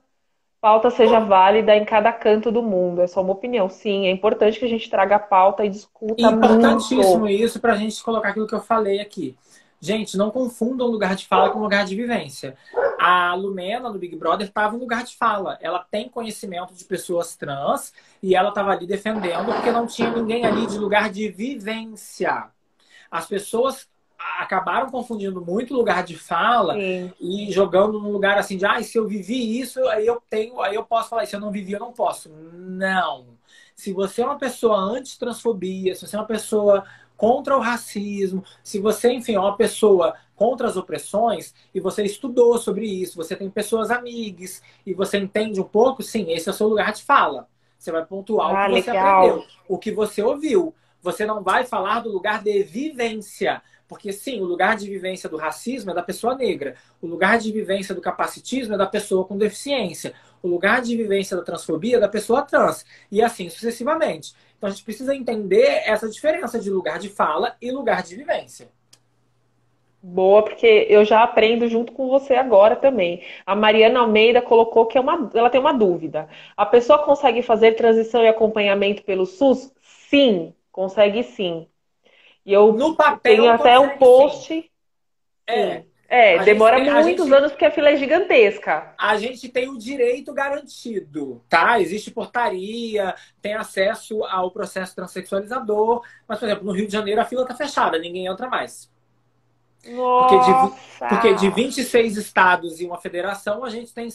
pauta seja válida em cada canto do mundo. É só uma opinião. Sim, é importante que a gente traga a pauta e discuta Importantíssimo muito. isso para a gente colocar aquilo que eu falei aqui. Gente, não confundam lugar de fala com lugar de vivência. A Lumena, no Big Brother, estava em lugar de fala. Ela tem conhecimento de pessoas trans e ela estava ali defendendo porque não tinha ninguém ali de lugar de vivência. As pessoas acabaram confundindo muito lugar de fala Sim, e jogando num lugar assim de, se eu vivi isso, aí eu posso falar, se eu não vivi, eu não posso. Não. Se você é uma pessoa anti-transfobia, se você é uma pessoa contra o racismo, se você, enfim, é uma pessoa contra as opressões e você estudou sobre isso, você tem pessoas amigas e você entende um pouco, sim, esse é o seu lugar de fala. Você vai pontuar o que ah, você legal. aprendeu, o que você ouviu. Você não vai falar do lugar de vivência. Porque, sim, o lugar de vivência do racismo é da pessoa negra. O lugar de vivência do capacitismo é da pessoa com deficiência. O lugar de vivência da transfobia é da pessoa trans. E assim sucessivamente. Então a gente precisa entender essa diferença de lugar de fala e lugar de vivência. Boa, porque eu já aprendo junto com você agora também. A Mariana Almeida colocou que ela tem uma dúvida. A pessoa consegue fazer transição e acompanhamento pelo SUS? Sim, consegue sim. E eu No tenho papel, até um consegue sim. post. É. Sim. É, A gente demora tem, a muitos gente anos porque a fila é gigantesca. a gente tem o direito garantido, tá? Existe portaria, tem acesso ao processo transexualizador, mas, por exemplo, no Rio de Janeiro a fila está fechada, ninguém entra mais. Porque porque de Nossa! 26 estados e uma federação, a gente tem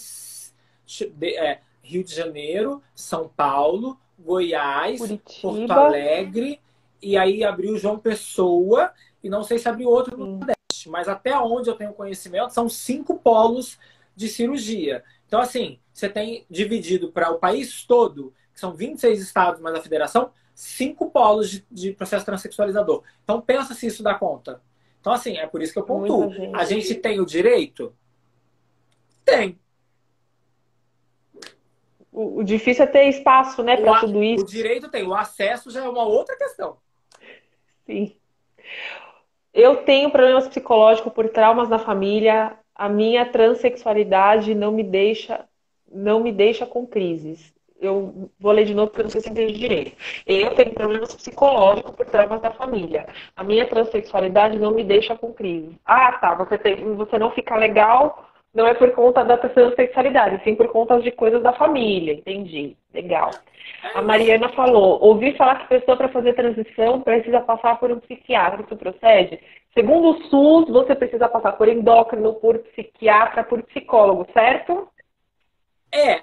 Rio de Janeiro, São Paulo, Goiás, Porto Curitiba. Alegre, e aí abriu João Pessoa, e não sei se abriu outro, Sim, mas até onde eu tenho conhecimento, são 5 polos de cirurgia. Então, assim, você tem dividido para o país todo, que são 26 estados mais a federação, 5 polos de processo transexualizador. Então, pensa se isso dá conta. Então, assim, é por isso que eu muita pontuo. A gente. gente tem o direito? Tem. O difícil é ter espaço, né, para tudo O isso. direito tem. O acesso já é uma outra questão. Sim. Eu tenho problemas psicológicos por traumas na família. A minha transexualidade não me deixa com crises. Eu vou ler de novo porque eu não sei se eu entendi direito. Eu tenho problemas psicológicos por traumas da família. A minha transexualidade não me deixa com crise. Ah, tá. Você não fica legal, não é por conta da transexualidade, sim por conta de coisas da família. Entendi. Legal. A É isso. Mariana falou: ouvi falar que a pessoa para fazer transição precisa passar por um psiquiatra. Isso procede? Segundo o SUS, você precisa passar por endócrino, por psiquiatra, por psicólogo, certo?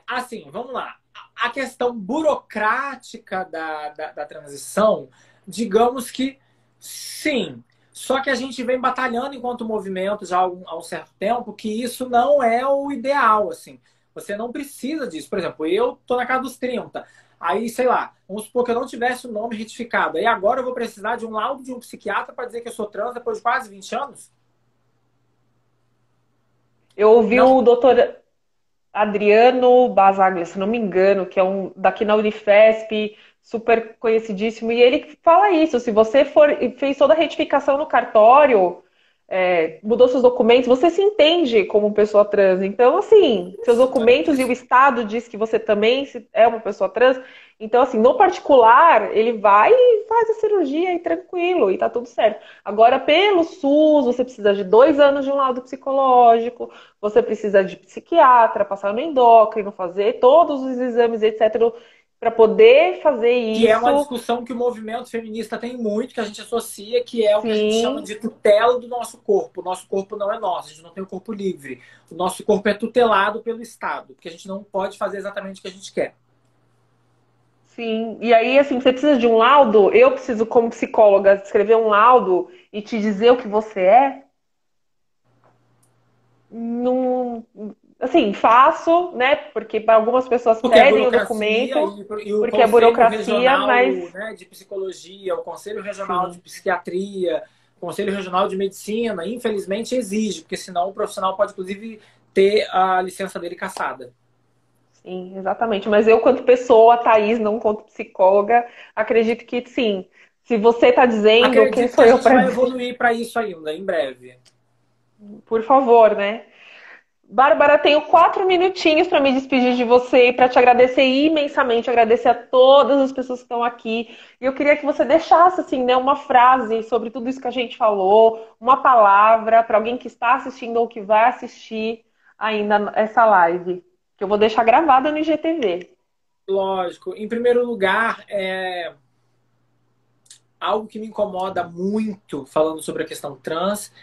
Assim, vamos lá. A questão burocrática da transição, digamos que sim. Só que a gente vem batalhando enquanto movimento já há um certo tempo que isso não é o ideal, assim. Você não precisa disso. Por exemplo, eu tô na casa dos 30. Aí, sei lá, vamos supor que eu não tivesse o nome retificado. Aí agora eu vou precisar de um laudo de um psiquiatra para dizer que eu sou trans depois de quase 20 anos? Eu ouvi Não. o doutor Adriano Basaglia, se não me engano, que é um daqui na Unifesp, super conhecidíssimo, e ele fala isso: se você fez toda a retificação no cartório, mudou seus documentos, você se entende como pessoa trans. Então, assim, seus documentos e o Estado diz que você também é uma pessoa trans. Então, assim, no particular, ele vai e faz a cirurgia e tranquilo, e tá tudo certo. Agora, pelo SUS, você precisa de 2 anos de um laudo psicológico, você precisa de psiquiatra, passar no endócrino, fazer todos os exames, etc. para poder fazer Que é uma isso. discussão que o movimento feminista tem muito, que a gente associa, que é o que a gente chama Sim, de tutela do nosso corpo. O nosso corpo não é nosso, a gente não tem o corpo livre. O nosso corpo é tutelado pelo Estado, porque a gente não pode fazer exatamente o que a gente quer. sim. E aí, assim, você precisa de um laudo? Eu preciso, como psicóloga, escrever um laudo e te dizer o que você é? Não, assim, faço, né? Porque para algumas pessoas Porque a pedem o burocracia documento, e o porque é Conselho burocracia, Regional, mas né, de Psicologia, o Conselho Regional de sim, Psiquiatria, o Conselho Regional de Medicina, infelizmente exige, porque senão o profissional pode, inclusive, ter a licença dele cassada. sim, exatamente. Mas eu, quanto pessoa, Thaís, não quanto psicóloga, acredito que sim. Se você está dizendo, quem Acredito que sou a eu gente para vai dizer? evoluir para isso ainda, em breve. Por favor, né? Bárbara, tenho 4 minutinhos para me despedir de você e para te agradecer imensamente, agradecer a todas as pessoas que estão aqui. E eu queria que você deixasse assim, né, uma frase sobre tudo isso que a gente falou, uma palavra para alguém que está assistindo ou que vai assistir ainda essa live, que eu vou deixar gravada no IGTV. Lógico. Em primeiro lugar, algo que me incomoda muito falando sobre a questão trans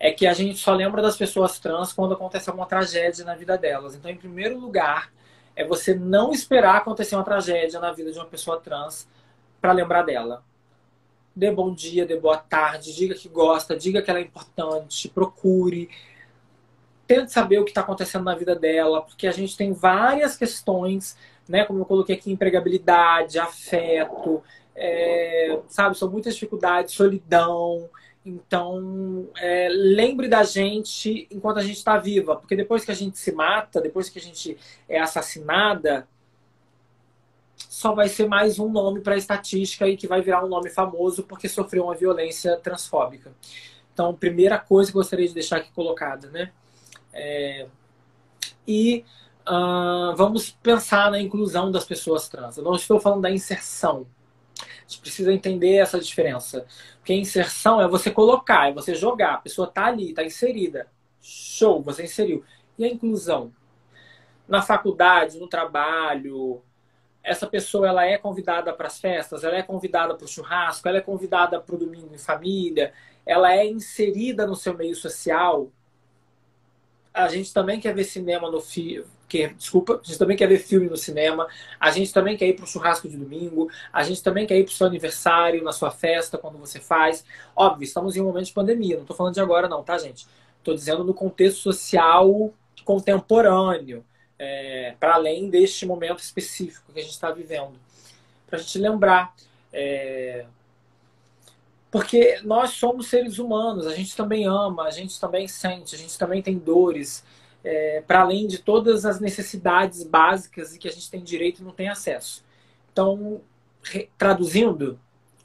é que a gente só lembra das pessoas trans quando acontece alguma tragédia na vida delas. Então, em primeiro lugar, é você não esperar acontecer uma tragédia na vida de uma pessoa trans para lembrar dela. Dê bom dia, dê boa tarde, diga que gosta, diga que ela é importante, procure, tente saber o que está acontecendo na vida dela, porque a gente tem várias questões, né? Como eu coloquei aqui, empregabilidade, afeto, sabe? São muitas dificuldades, solidão. Então, lembre da gente enquanto a gente está viva, porque depois que a gente se mata, depois que a gente é assassinada, só vai ser mais um nome para a estatística e que vai virar um nome famoso porque sofreu uma violência transfóbica. Então, primeira coisa que eu gostaria de deixar aqui colocada, né? E vamos pensar na inclusão das pessoas trans. Eu não estou falando da inserção. A gente precisa entender essa diferença. Porque a inserção é você colocar, é você jogar. A pessoa está ali, está inserida. Show, você inseriu. E a inclusão? Na faculdade, no trabalho, essa pessoa ela é convidada para as festas, ela é convidada para o churrasco, ela é convidada para o domingo em família, ela é inserida no seu meio social. A gente também quer ver cinema no filme. Desculpa, a gente também quer ver filme no cinema, a gente também quer ir para o churrasco de domingo, a gente também quer ir para o seu aniversário, na sua festa, quando você faz. Óbvio, estamos em um momento de pandemia, não estou falando de agora não, tá, gente? Estou dizendo no contexto social contemporâneo, para além deste momento específico que a gente está vivendo. Para a gente lembrar. Porque nós somos seres humanos, a gente também ama, a gente também sente, a gente também tem dores, para além de todas as necessidades básicas e que a gente tem direito e não tem acesso. Então, traduzindo,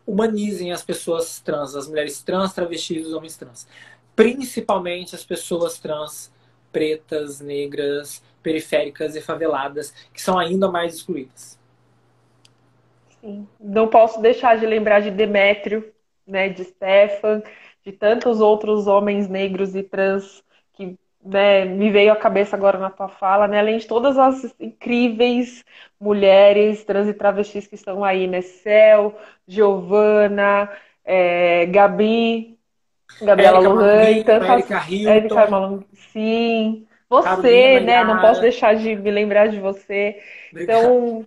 humanizem as pessoas trans, as mulheres trans, travestis e os homens trans. Principalmente as pessoas trans, pretas, negras, periféricas e faveladas, que são ainda mais excluídas. Sim. Não posso deixar de lembrar de Demétrio, né, de Stefan, de tantos outros homens negros e trans que, né, me veio à cabeça agora na tua fala, né, além de todas as incríveis mulheres trans e travestis que estão aí, né, Cel, Giovana, Gabi, Gabriela Érica Lohan e Malunguinho, tantas, Érica Erika Hilton, Malum, sim, Carolina você, né, não posso Yara. deixar de me lembrar de você. Obrigado. Então,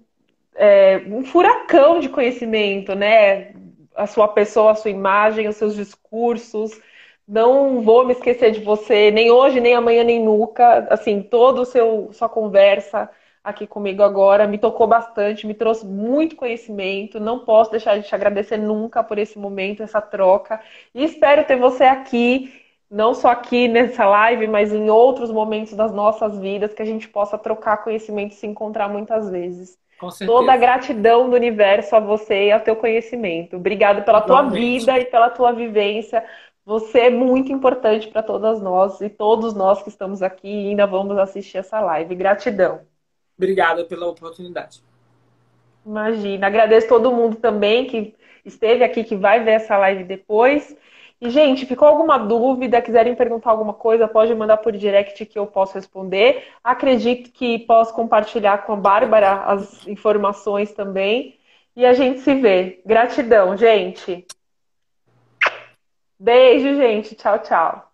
um furacão de conhecimento, né? A sua pessoa, a sua imagem, os seus discursos. Não vou me esquecer de você, nem hoje, nem amanhã, nem nunca. Assim, toda sua conversa aqui comigo agora me tocou bastante, me trouxe muito conhecimento. Não posso deixar de te agradecer nunca por esse momento, essa troca. E espero ter você aqui, não só aqui nessa live, mas em outros momentos das nossas vidas, que a gente possa trocar conhecimento e se encontrar muitas vezes. Com Toda a certeza. gratidão do universo a você e ao teu conhecimento. Obrigado pela tua Igualmente. vida e pela tua vivência. Você é muito importante para todas nós e todos nós que estamos aqui e ainda vamos assistir essa live. Gratidão. Obrigada pela oportunidade. Imagina. Agradeço todo mundo também que esteve aqui, que vai ver essa live depois. E, gente, ficou alguma dúvida, quiserem perguntar alguma coisa, pode mandar por direct que eu posso responder. Acredito que posso compartilhar com a Bárbara as informações também. E a gente se vê. Gratidão, gente. Beijo, gente. Tchau, tchau.